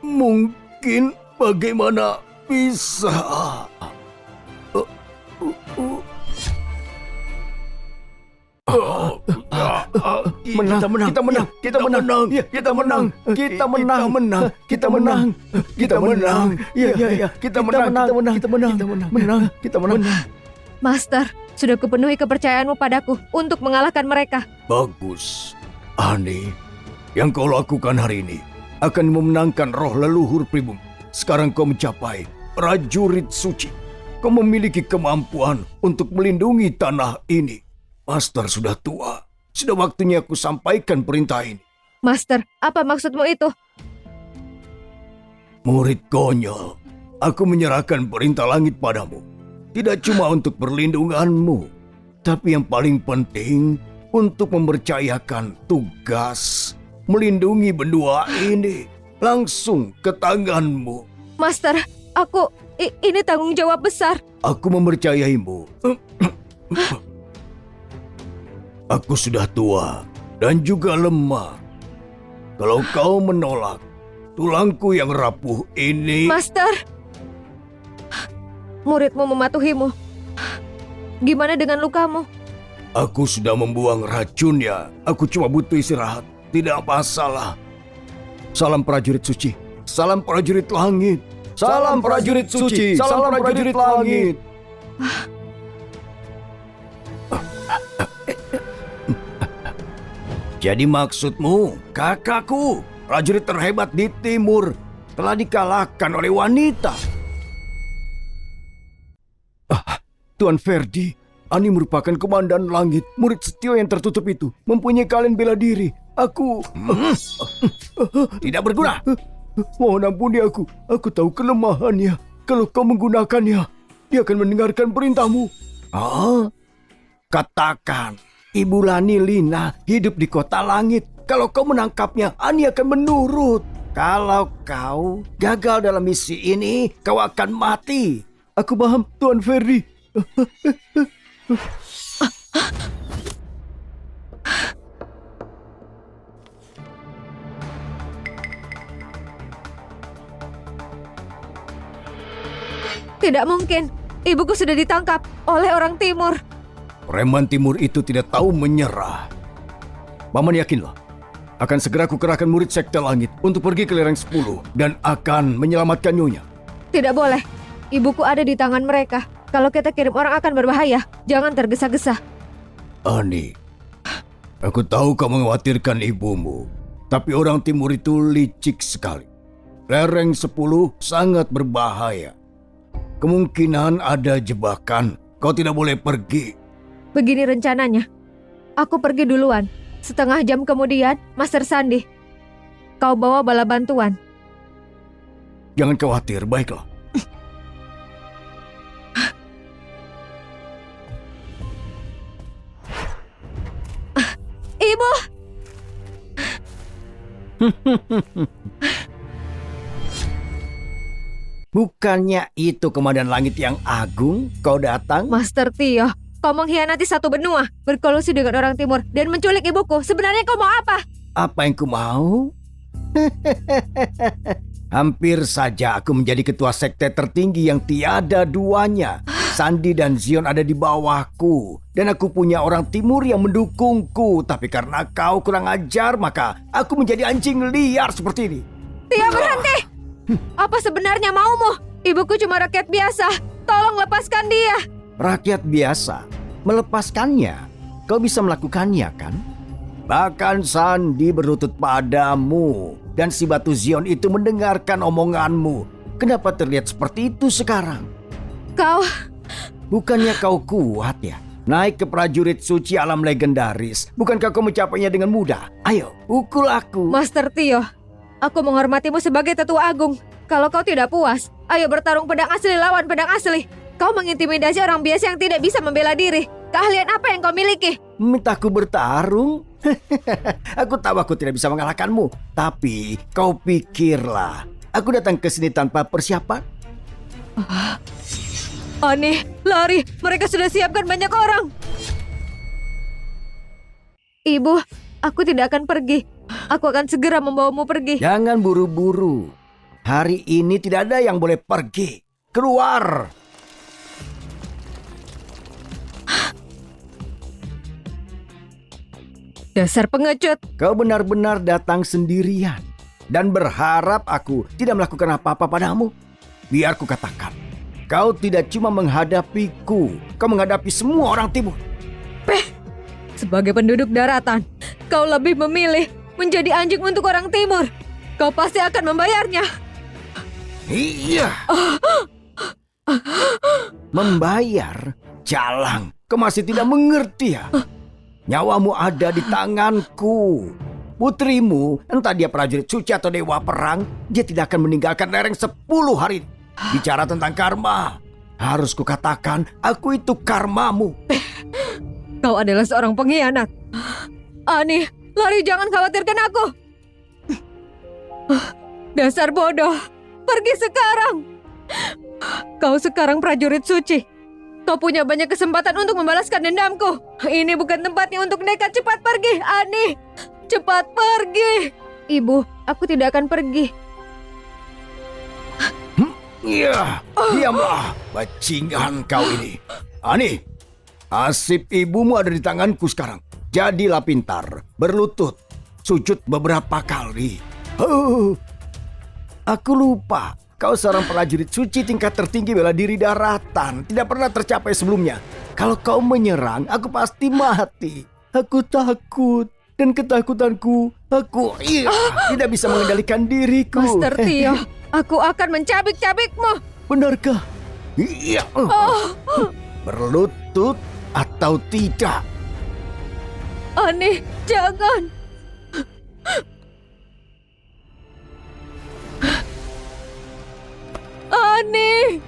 mungkin. Bagaimana bisa? Kita menang. Kita menang. Kita menang. Kita menang. Kita menang. Kita menang. Kita menang. Iya. Kita menang. Kita menang. Kita menang. Menang. Kita menang. Master, sudah kupenuhi kepercayaanmu padaku untuk mengalahkan mereka. Bagus. Ani, yang kau lakukan hari ini akan memenangkan roh leluhur pribumi. Sekarang kau mencapai prajurit suci. Kau memiliki kemampuan untuk melindungi tanah ini. Master sudah tua. Sudah waktunya aku sampaikan perintah ini. Master, apa maksudmu itu? Murid konyol, aku menyerahkan perintah langit padamu. Tidak cuma untuk perlindunganmu, tapi yang paling penting untuk mempercayakan tugas melindungi benua ini langsung ke tanganmu. Master, ini tanggung jawab besar. Aku mempercayaimu. Aku sudah tua dan juga lemah. Kalau kau menolak, tulangku yang rapuh ini... Master, muridmu mematuhimu. Gimana dengan lukamu? Aku sudah membuang racunnya. Aku cuma butuh istirahat. Tidak masalah. Salam prajurit suci. Salam prajurit langit. Salam prajurit suci. Salam prajurit langit. Jadi maksudmu, kakakku, prajurit terhebat di timur, telah dikalahkan oleh wanita? Tuan Ferdi, Ani merupakan komandan langit, murid setio yang tertutup itu, mempunyai kalian bela diri. Aku... Tidak berguna. Mohon ampuni aku tahu kelemahannya. Kalau kau menggunakannya, dia akan mendengarkan perintahmu. Katakan, Ibu Lani Lina hidup di kota langit. Kalau kau menangkapnya, Ani akan menurut. Kalau kau gagal dalam misi ini, kau akan mati. Aku paham, Tuan Ferdi. Tidak mungkin. Ibuku sudah ditangkap oleh orang timur. Preman timur itu tidak tahu menyerah. Paman yakinlah, akan segera kukerahkan murid sekte langit untuk pergi ke lereng 10 dan akan menyelamatkan Nyonya. Tidak boleh. Ibuku ada di tangan mereka. Kalau kita kirim orang akan berbahaya. Jangan tergesa-gesa. Ani, aku tahu kau mengkhawatirkan ibumu, tapi orang timur itu licik sekali. Lereng 10 sangat berbahaya. Kemungkinan ada jebakan. Kau tidak boleh pergi. Begini rencananya. Aku pergi duluan. Setengah jam kemudian, Master Sandi, kau bawa bala bantuan. Jangan khawatir, baiklah. Ibu! Bukannya itu komandan langit yang agung kau datang? Master Tio, kau mengkhianati satu benua, berkolusi dengan orang timur, dan menculik ibuku. Sebenarnya kau mau apa? Apa yang ku mau? Hampir saja aku menjadi ketua sekte tertinggi yang tiada duanya. Sandi dan Zion ada di bawahku, dan aku punya orang timur yang mendukungku. Tapi karena kau kurang ajar, maka aku menjadi anjing liar seperti ini. Tio, berhenti! Apa sebenarnya maumu? Ibuku cuma rakyat biasa. Tolong lepaskan dia. Rakyat biasa? Melepaskannya? Kau bisa melakukannya kan? Bahkan Sandi berlutut padamu. Dan si batu Zion itu mendengarkan omonganmu. Kenapa terlihat seperti itu sekarang? Kau... Bukannya kau kuat ya? Naik ke prajurit suci alam legendaris. Bukankah kau mencapainya dengan mudah? Ayo, pukul aku. Master Tio, aku menghormatimu sebagai tetua agung. Kalau kau tidak puas, ayo bertarung pedang asli lawan pedang asli. Kau mengintimidasi orang biasa yang tidak bisa membela diri. Keahlian apa yang kau miliki? Mintaku bertarung? Aku tahu aku tidak bisa mengalahkanmu. Tapi kau pikirlah, aku datang ke sini tanpa persiapan? Aneh, lari. Mereka sudah siapkan banyak orang. Ibu, aku tidak akan pergi. Aku akan segera membawamu pergi. Jangan buru-buru. Hari ini tidak ada yang boleh pergi. Keluar! Dasar pengecut. Kau benar-benar datang sendirian dan berharap aku tidak melakukan apa-apa padamu. Biar ku katakan, kau tidak cuma menghadapiku, kau menghadapi semua orang timur. Sebagai penduduk daratan, kau lebih memilih menjadi anjing untuk orang timur. Kau pasti akan membayarnya. Iya. Membayar? Jalang, kau masih tidak mengerti ya? Nyawamu ada di tanganku. Putrimu, entah dia prajurit suci atau dewa perang, dia tidak akan meninggalkan lereng 10 hari. Bicara tentang karma, harus kukatakan aku itu karmamu. Kau adalah seorang pengkhianat. Ani, lari, jangan khawatirkan aku. Dasar bodoh, pergi sekarang. Kau sekarang prajurit suci. Kau punya banyak kesempatan untuk membalaskan dendamku. Ini bukan tempatnya untuk nekat. Cepat pergi, Ani. Cepat pergi. Ibu, aku tidak akan pergi. Iya, diamlah, bajingan kau ini. Ani, nasib ibumu ada di tanganku sekarang. Jadilah pintar, berlutut, sujud beberapa kali. Aku lupa. Kau seorang prajurit suci tingkat tertinggi bela diri daratan. Tidak pernah tercapai sebelumnya. Kalau kau menyerang, aku pasti mati. Aku takut. Dan ketakutanku, aku tidak bisa mengendalikan diriku. Master Tio, aku akan mencabik-cabikmu. Benarkah? Iya. Berlutut atau tidak? Ani, jangan. Ani.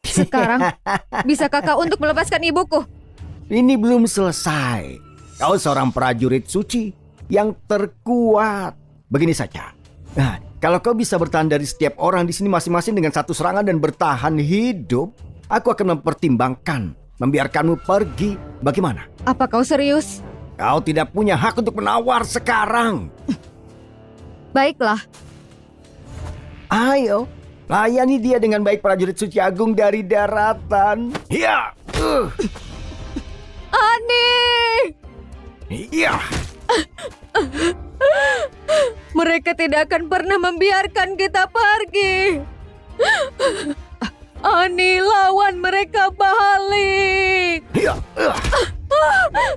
Sekarang, bisa kakak untuk melepaskan ibuku? Ini belum selesai. Kau seorang prajurit suci yang terkuat. Begini saja. Nah, kalau kau bisa bertahan dari setiap orang di sini masing-masing dengan satu serangan dan bertahan hidup, aku akan mempertimbangkan membiarkanmu pergi. Bagaimana? Apa kau serius? Kau tidak punya hak untuk menawar sekarang. Baiklah. Ayo, layani dia dengan baik, prajurit suci agung dari daratan. Ya. Ani! Iya. Mereka tidak akan pernah membiarkan kita pergi. Ani, lawan mereka balik. Iya.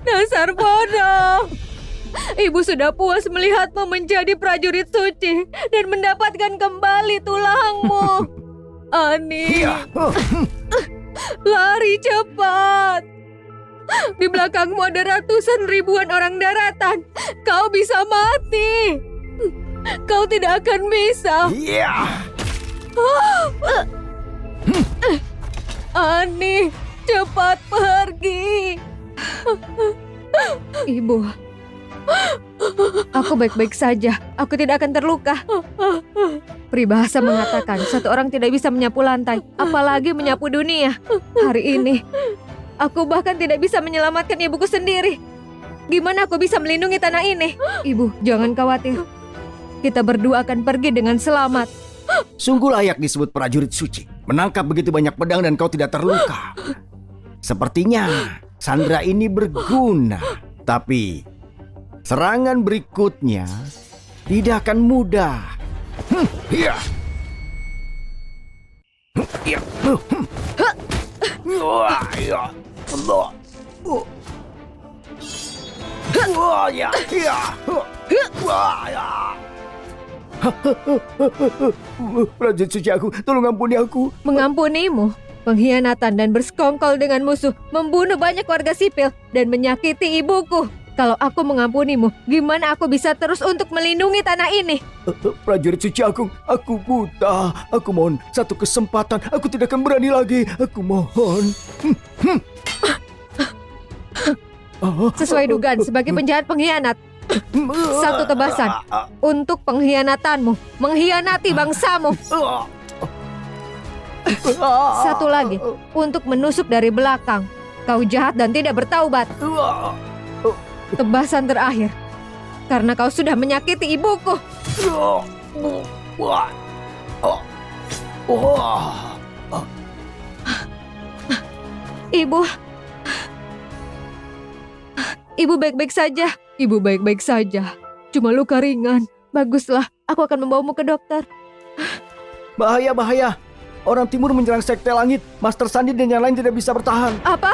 Dasar bodoh. Ibu sudah puas melihatmu menjadi prajurit suci dan mendapatkan kembali tulangmu. Ani, Iya. lari cepat. Di belakangmu ada ratusan ribuan orang daratan. Kau bisa mati. Kau tidak akan bisa. Iya. Ani, cepat pergi. Ibu, aku baik-baik saja. Aku tidak akan terluka. Peribahasa mengatakan satu orang tidak bisa menyapu lantai, apalagi menyapu dunia. Hari ini, aku bahkan tidak bisa menyelamatkan ibuku sendiri. Gimana aku bisa melindungi tanah ini? Ibu, jangan khawatir. Kita berdua akan pergi dengan selamat. Sungguh layak disebut prajurit suci. Menangkap begitu banyak pedang dan kau tidak terluka. Sepertinya Sandra ini berguna. Tapi serangan berikutnya tidak akan mudah. Iya. Iya. Wah, iya. Allah. Wah, ya. Iya. Wah, ya. Prajurit suci aku, tolong ampuni aku. Mengampunimu, pengkhianatan dan bersekongkol dengan musuh, membunuh banyak warga sipil dan menyakiti ibuku. Kalau aku mengampunimu, gimana aku bisa terus untuk melindungi tanah ini? Prajurit suci agung, aku buta. Aku mohon satu kesempatan. Aku tidak akan berani lagi. Aku mohon. Sesuai dugaan sebagai penjahat pengkhianat. Satu tebasan untuk pengkhianatanmu, mengkhianati bangsamu. Satu lagi untuk menusuk dari belakang. Kau jahat dan tidak bertaubat. Tebasan terakhir karena kau sudah menyakiti ibuku. Ibu baik-baik saja. Ibu baik-baik saja. Cuma luka ringan. Baguslah, aku akan membawamu ke dokter. Bahaya, bahaya. Orang timur menyerang Sekte Langit. Master Sandi dan yang lain tidak bisa bertahan. Apa?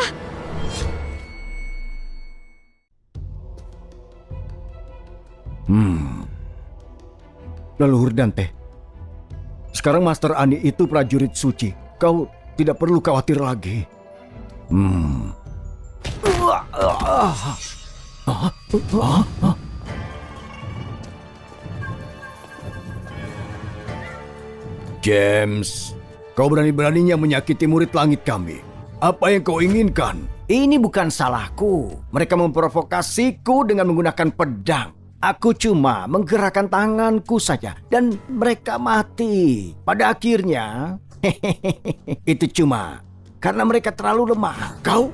Leluhur Dante. Sekarang Master Ani itu prajurit suci. Kau tidak perlu khawatir lagi. James, kau berani-beraninya menyakiti murid langit kami. Apa yang kau inginkan? Ini bukan salahku. Mereka memprovokasiku dengan menggunakan pedang. Aku cuma menggerakkan tanganku saja dan mereka mati. Pada akhirnya, itu cuma karena mereka terlalu lemah. Kau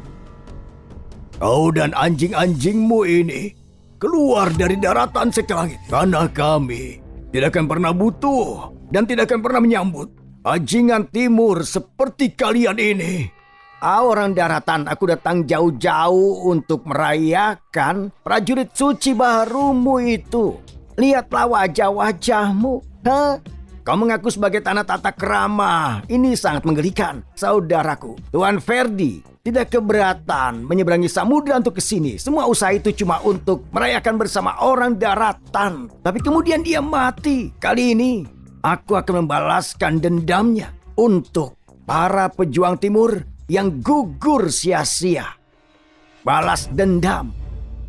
dan anjing-anjingmu ini keluar dari daratan Sekte Langit. Karena kami tidak akan pernah butuh dan tidak akan pernah menyambut bajingan timur seperti kalian ini. Orang daratan, aku datang jauh-jauh untuk merayakan prajurit suci barumu itu. Lihatlah wajah-wajahmu. Kau mengaku sebagai tanah tata krama. Ini sangat menggelikan. Saudaraku, Tuan Ferdi tidak keberatan menyeberangi samudera untuk kesini. Semua usaha itu cuma untuk merayakan bersama orang daratan. Tapi kemudian dia mati. Kali ini, aku akan membalaskan dendamnya untuk para pejuang timur yang gugur sia-sia. Balas dendam.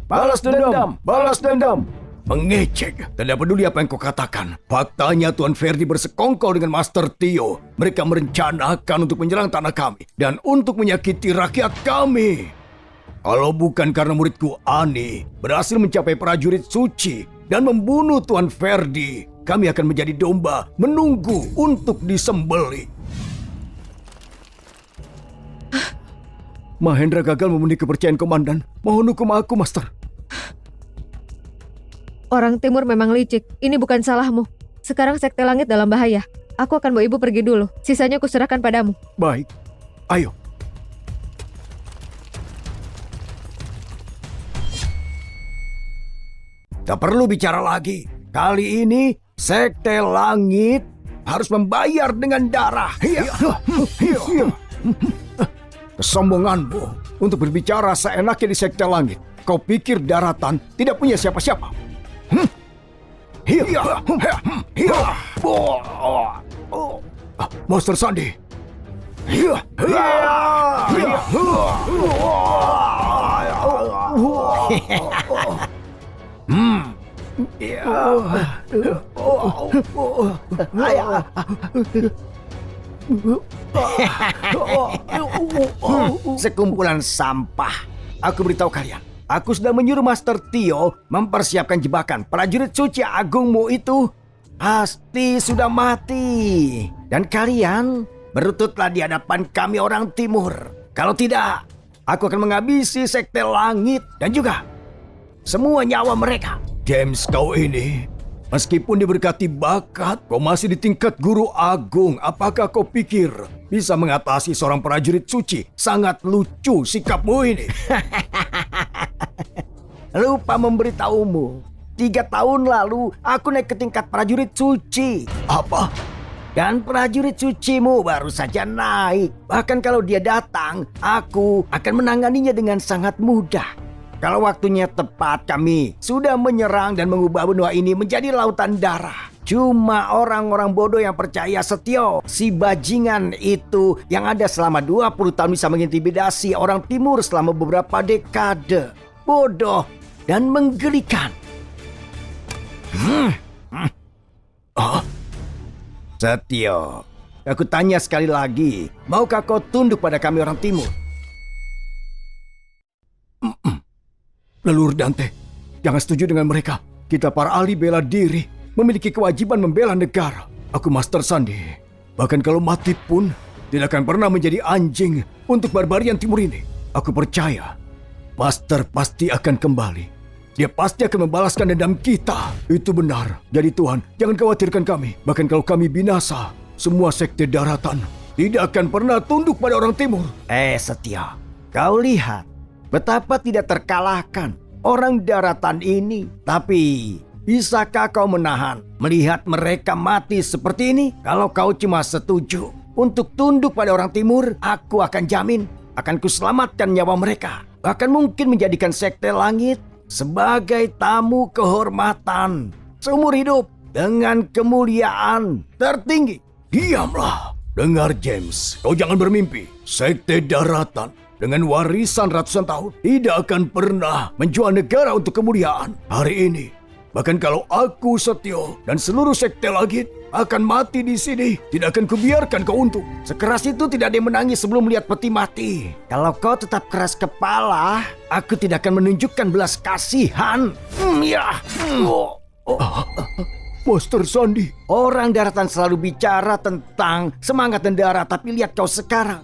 Balas dendam. Balas dendam. Mengecek, tidak peduli apa yang kau katakan. Faktanya Tuan Ferdi bersekongkol dengan Master Tio. Mereka merencanakan untuk menyerang tanah kami dan untuk menyakiti rakyat kami. Kalau bukan karena muridku Ani berhasil mencapai prajurit suci dan membunuh Tuan Ferdi, kami akan menjadi domba menunggu untuk disembelih. Mahendra gagal memenuhi kepercayaan komandan. Mohon hukum aku, Master. Orang timur memang licik. Ini bukan salahmu. Sekarang Sekte Langit dalam bahaya. Aku akan bawa ibu pergi dulu. Sisanya kuserahkan padamu. Baik. Ayo. Tak perlu bicara lagi. Kali ini Sekte Langit harus membayar dengan darah. Kesombonganmu untuk berbicara seenaknya di Sekte Langit. Kau pikir daratan tidak punya siapa-siapa? Master Sandi. Sekumpulan sampah. Aku beritahu kalian. Aku sudah menyuruh Master Tio mempersiapkan jebakan. Prajurit suci agungmu itu pasti sudah mati. Dan kalian berlututlah di hadapan kami orang timur. Kalau tidak, aku akan menghabisi Sekte Langit dan juga semua nyawa mereka. James, kau ini, meskipun diberkati bakat, kau masih di tingkat guru agung. Apakah kau pikir bisa mengatasi seorang prajurit suci? Sangat lucu sikapmu ini. Lupa memberitahumu. 3 tahun lalu aku naik ke tingkat prajurit suci. Apa? Dan prajurit sucimu baru saja naik. Bahkan kalau dia datang, aku akan menanganinya dengan sangat mudah. Kalau waktunya tepat, kami sudah menyerang dan mengubah benua ini menjadi lautan darah. Cuma orang-orang bodoh yang percaya Setio, si bajingan itu yang ada selama 20 tahun bisa mengintimidasi orang timur selama beberapa dekade. Bodoh. dan menggelikan. Setio, aku tanya sekali lagi, maukah kau tunduk pada kami orang timur? Leluhur Dante, jangan setuju dengan mereka. Kita para ahli bela diri memiliki kewajiban membela negara. Aku Master Sandi. Bahkan kalau mati pun tidak akan pernah menjadi anjing untuk barbarian timur ini. Aku percaya Master pasti akan kembali. Dia pasti akan membalaskan dendam kita. Itu benar. Jadi Tuhan, jangan khawatirkan kami. Bahkan kalau kami binasa, semua sekte daratan tidak akan pernah tunduk pada orang timur. Setia, kau lihat betapa tidak terkalahkan orang daratan ini. Tapi bisakah kau menahan melihat mereka mati seperti ini? Kalau kau cuma setuju untuk tunduk pada orang timur, aku akan jamin akan kuselamatkan nyawa mereka. Bahkan mungkin menjadikan sekte langit sebagai tamu kehormatan seumur hidup dengan kemuliaan tertinggi. Diamlah. Dengar James, kau jangan bermimpi. Sekte daratan dengan warisan ratusan tahun tidak akan pernah menjual negara untuk kemuliaan. Hari ini, bahkan kalau aku Setio dan seluruh sekte langit akan mati di sini, tidak akan kubiarkan kau untung. Sekeras itu tidak ada yang menangis sebelum melihat peti mati. Kalau kau tetap keras kepala, aku tidak akan menunjukkan belas kasihan. Master Sandi, orang daratan selalu bicara tentang semangat tentara, tapi lihat kau sekarang.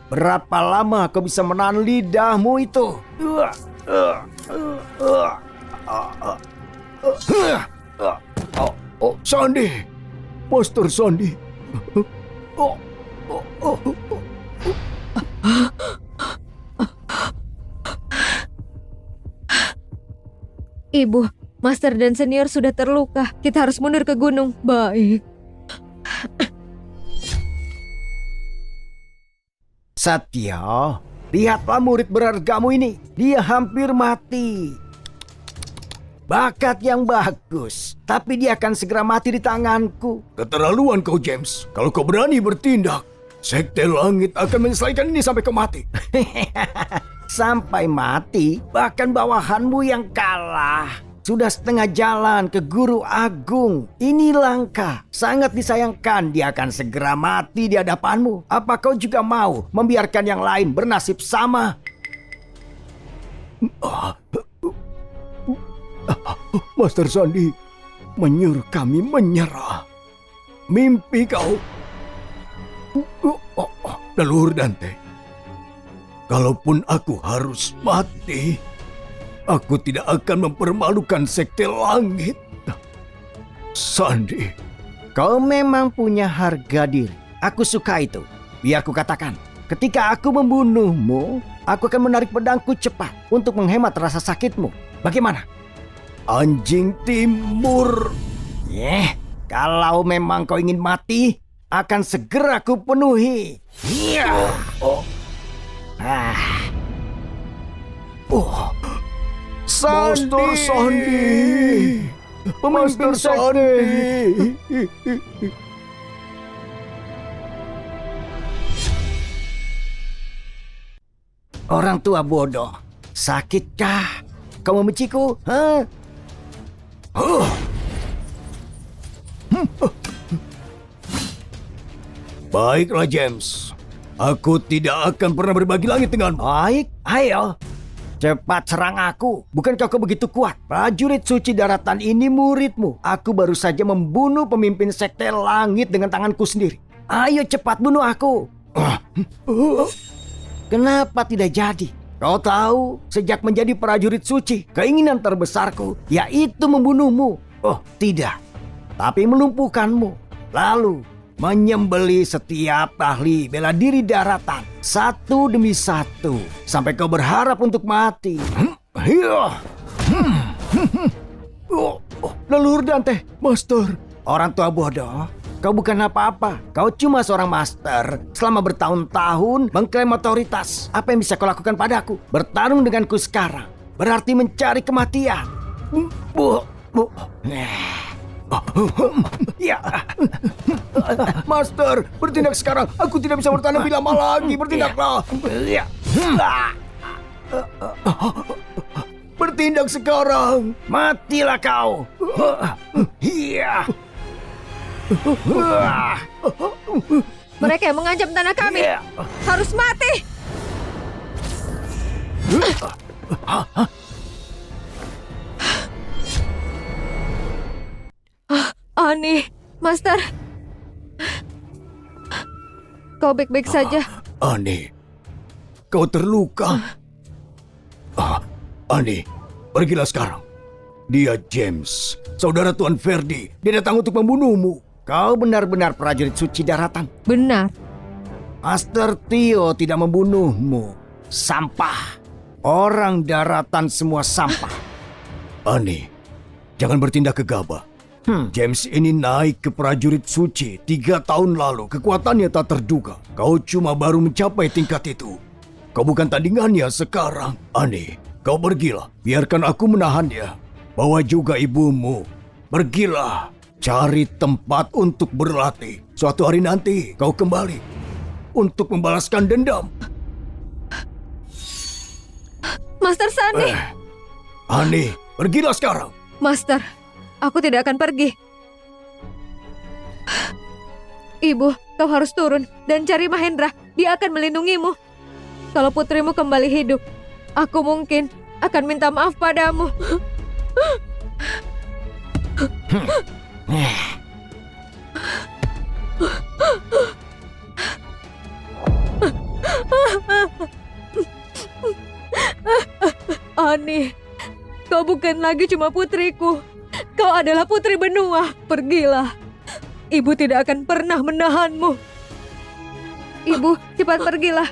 Berapa lama kau bisa menahan lidahmu itu? Sandi, Master Sandi. Ibu, Master dan Senior sudah terluka. Kita harus mundur ke gunung. Baik. Satya, lihatlah murid berhargamu ini. Dia hampir mati. Bakat yang bagus, tapi dia akan segera mati di tanganku. Keterlaluan kau, James. Kalau kau berani bertindak, Sekte Langit akan menyelesaikan ini sampai kau mati. Sampai mati, bahkan bawahanmu yang kalah. Sudah setengah jalan ke Guru Agung. Ini langka. Sangat disayangkan dia akan segera mati di hadapanmu. Apa kau juga mau membiarkan yang lain bernasib sama? Master Sandi menyuruh kami menyerah. Mimpi kau. Leluhur Dante, kalaupun aku harus mati, aku tidak akan mempermalukan Sekte Langit. Sandi, kau memang punya harga diri. Aku suka itu. Biar ku katakan, ketika aku membunuhmu, aku akan menarik pedangku cepat untuk menghemat rasa sakitmu. Bagaimana? anjing timur. Kalau memang kau ingin mati, akan segera ku penuhi. Master Sandi, Master Sandi. Orang tua bodoh, sakitkah kau membenciku? Baiklah James, aku tidak akan pernah berbagi langit denganmu. Baik, ayo. Cepat serang aku. Bukankah kau begitu kuat? Prajurit suci daratan ini muridmu. Aku baru saja membunuh pemimpin sekte langit dengan tanganku sendiri. Ayo cepat bunuh aku. Kenapa tidak jadi? Kau tahu, sejak menjadi prajurit suci, keinginan terbesarku yaitu membunuhmu. Oh, tidak. Tapi melumpuhkanmu. Lalu menyembeli setiap ahli bela diri daratan satu demi satu sampai kau berharap untuk mati. Leluhur Dante, Master. Orang tua bodoh, kau bukan apa-apa. Kau cuma seorang master selama bertahun-tahun mengklaim otoritas. Apa yang bisa kau lakukan padaku? Bertarung denganku sekarang berarti mencari kematian. Ya, Master, bertindak sekarang. Aku tidak bisa bertahan lebih lama lagi. Bertindaklah. bertindak sekarang. Matilah kau. Iya. Mereka yang mengancam tanah kami harus mati. Ani, Master. Kau baik-baik saja. Ani, kau terluka. Ani, pergilah sekarang. Dia James, saudara Tuan Verdi. Dia datang untuk membunuhmu. Kau benar-benar prajurit suci daratan. Benar. Master Tio tidak membunuhmu. Sampah. Orang daratan semua sampah. Ani, jangan bertindak gegabah. James ini naik ke prajurit suci 3 tahun lalu. Kekuatannya tak terduga. Kau cuma baru mencapai tingkat itu. Kau bukan tandingannya sekarang. Ani, kau pergilah. Biarkan aku menahannya. Bawa juga ibumu. Pergilah. Cari tempat untuk berlatih. Suatu hari nanti kau kembali untuk membalaskan dendam. Master Sani. Ani, pergilah sekarang. Master, aku tidak akan pergi. Ibu, kau harus turun dan cari Mahendra. Dia akan melindungimu. Kalau putrimu kembali hidup, aku mungkin akan minta maaf padamu. Ani, kau bukan lagi cuma putriku. Kau adalah putri benua. Pergilah. Ibu tidak akan pernah menahanmu. Ibu, cepat pergilah.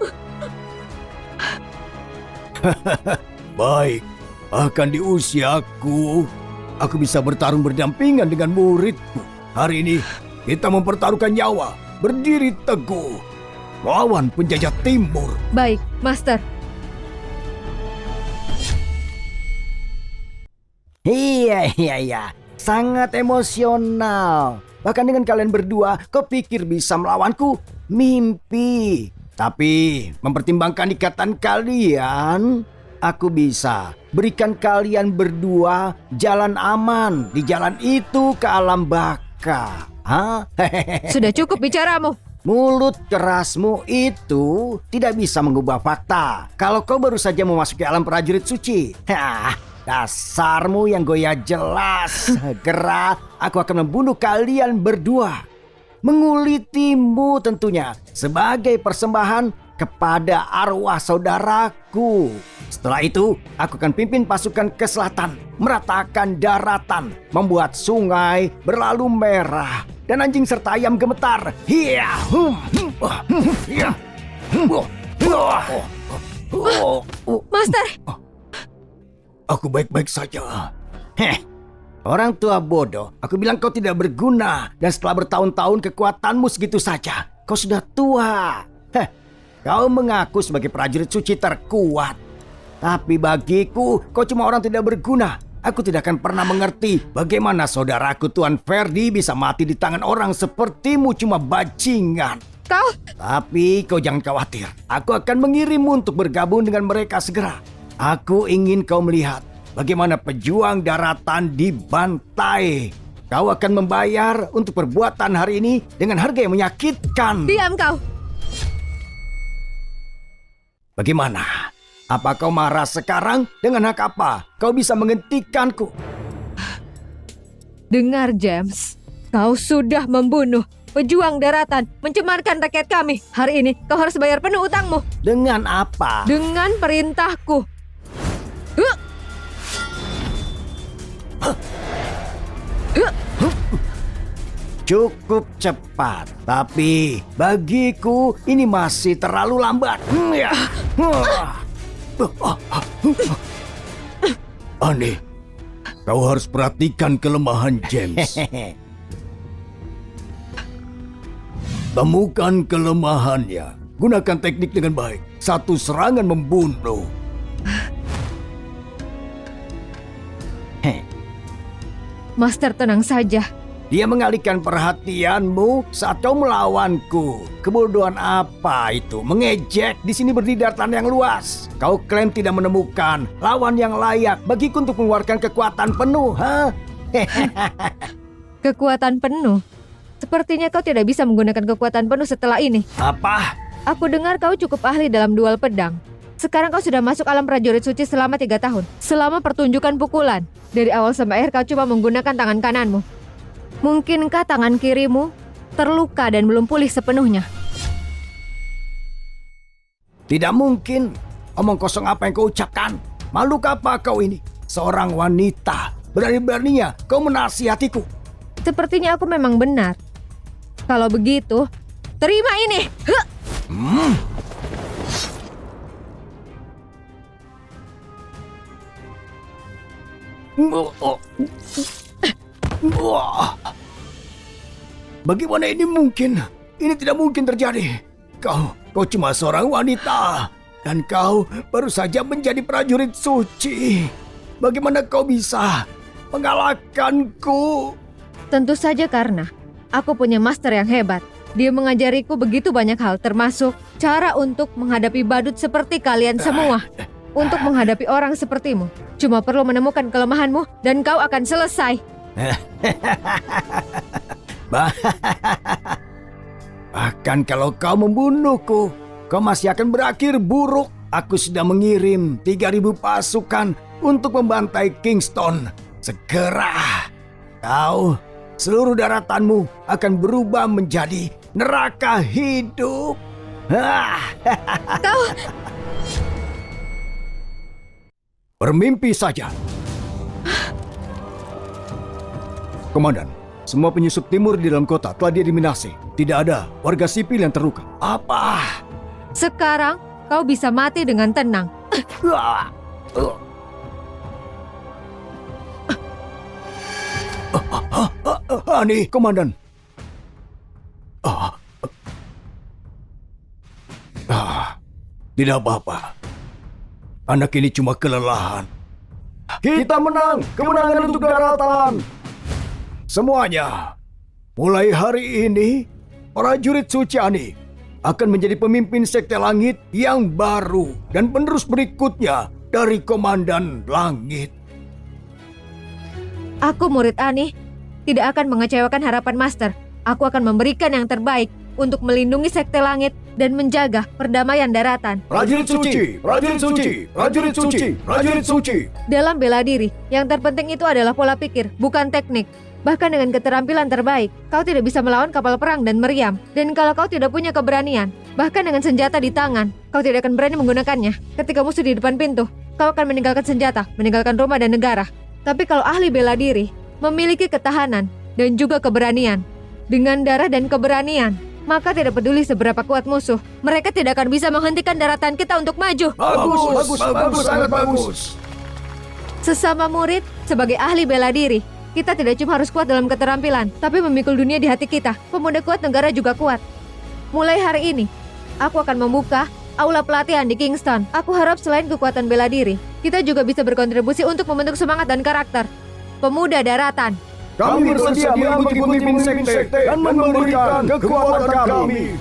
Baik, bahkan di usiaku, aku bisa bertarung berdampingan dengan muridku. Hari ini, kita mempertaruhkan nyawa, berdiri teguh, melawan penjajah timur. Baik, Master. Iya. Sangat emosional. Bahkan dengan kalian berdua, kau pikir bisa melawanku? Mimpi. Tapi, mempertimbangkan ikatan kalian, aku bisa berikan kalian berdua jalan aman di jalan itu ke alam baka. Hah? Sudah cukup bicaramu. Mulut kerasmu itu tidak bisa mengubah fakta. Kalau kau baru saja memasuki alam prajurit suci. Dasarmu yang goyah jelas. Segera aku akan membunuh kalian berdua. Mengulitimu tentunya sebagai persembahan kepada arwah saudaraku. Setelah itu, aku akan pimpin pasukan ke selatan, meratakan daratan, membuat sungai berlalu merah, dan anjing serta ayam gemetar. Master, Aku baik-baik saja. Orang tua bodoh, aku bilang kau tidak berguna. Dan setelah bertahun-tahun kekuatanmu segitu saja, kau sudah tua. Kau mengaku sebagai prajurit suci terkuat. Tapi bagiku, kau cuma orang tidak berguna. Aku tidak akan pernah mengerti bagaimana saudaraku Tuan Verdi bisa mati di tangan orang sepertimu cuma bajingan. kau... Tapi kau jangan khawatir. Aku akan mengirimmu untuk bergabung dengan mereka segera. Aku ingin kau melihat bagaimana pejuang daratan dibantai. Kau akan membayar untuk perbuatan hari ini dengan harga yang menyakitkan. Diam kau. Bagaimana? Apa kau marah sekarang? Dengan hak apa kau bisa menghentikanku? Dengar, James. Kau sudah membunuh pejuang daratan, mencemarkan rakyat kami. Hari ini kau harus bayar penuh utangmu. Dengan apa? Dengan perintahku. Cukup cepat, tapi bagiku ini masih terlalu lambat. Aneh, kau harus perhatikan kelemahan James. Temukan kelemahannya. Gunakan teknik dengan baik. Satu serangan membunuh. Master, tenang saja. Dia mengalihkan perhatianmu saat kau melawanku. Kebodohan apa itu? Mengejek di sini berdiri daratan yang luas. Kau klaim tidak menemukan lawan yang layak bagiku untuk mengeluarkan kekuatan penuh, ha? Kekuatan penuh? Sepertinya kau tidak bisa menggunakan kekuatan penuh setelah ini. Apa? Aku dengar kau cukup ahli dalam duel pedang. Sekarang kau sudah masuk alam prajurit suci selama 3 tahun. Selama pertunjukan pukulan, dari awal sampai akhir kau cuma menggunakan tangan kananmu. Mungkinkah tangan kirimu terluka dan belum pulih sepenuhnya? Tidak mungkin. Omong kosong apa yang kau ucapkan? Maluk apa kau ini? Seorang wanita. Berani-beraninya kau menasihatiku. Sepertinya aku memang benar. Kalau begitu, terima ini. Huh! Bagaimana ini mungkin? Ini tidak mungkin terjadi. Kau cuma seorang wanita. Dan kau baru saja menjadi prajurit suci. Bagaimana kau bisa mengalahkanku? Tentu saja karena aku punya master yang hebat. Dia mengajariku begitu banyak hal, termasuk cara untuk menghadapi badut seperti kalian semua. Untuk menghadapi orang sepertimu, cuma perlu menemukan kelemahanmu dan kau akan selesai. Bahkan kalau kau membunuhku, kau masih akan berakhir buruk. Aku sudah mengirim 3.000 pasukan untuk membantai Kingston. Segera, seluruh daratanmu akan berubah menjadi neraka hidup. Kau... Bermimpi saja. Komandan, semua penyusup timur di dalam kota telah dieliminasi. Tidak ada warga sipil yang terluka. Apa? Sekarang kau bisa mati dengan tenang. Ani, Komandan. Tidak apa-apa. Anak ini cuma kelelahan. Kita menang! Kemenangan untuk daratan! Semuanya, mulai hari ini, prajurit suci Ani akan menjadi pemimpin Sekte Langit yang baru dan penerus berikutnya dari Komandan Langit. Aku murid Ani, tidak akan mengecewakan harapan Master. Aku akan memberikan yang terbaik untuk melindungi Sekte Langit dan menjaga perdamaian daratan. Prajurit suci, prajurit suci, prajurit suci, prajurit suci. Dalam bela diri, yang terpenting itu adalah pola pikir, bukan teknik. Bahkan dengan keterampilan terbaik, kau tidak bisa melawan kapal perang dan meriam. Dan kalau kau tidak punya keberanian, bahkan dengan senjata di tangan, kau tidak akan berani menggunakannya. Ketika musuh di depan pintu, kau akan meninggalkan senjata, meninggalkan rumah dan negara. Tapi kalau ahli bela diri, memiliki ketahanan dan juga keberanian. Dengan darah dan keberanian, maka tidak peduli seberapa kuat musuh, mereka tidak akan bisa menghentikan daratan kita untuk maju. Bagus, sangat bagus. Sesama murid, sebagai ahli bela diri, kita tidak cuma harus kuat dalam keterampilan, tapi memikul dunia di hati kita. Pemuda kuat, negara juga kuat. Mulai hari ini, aku akan membuka aula pelatihan di Kingston. Aku harap selain kekuatan bela diri, kita juga bisa berkontribusi untuk membentuk semangat dan karakter pemuda daratan. Kami bersedia mengikuti pemimpin sekte dan memberikan kekuatan kami.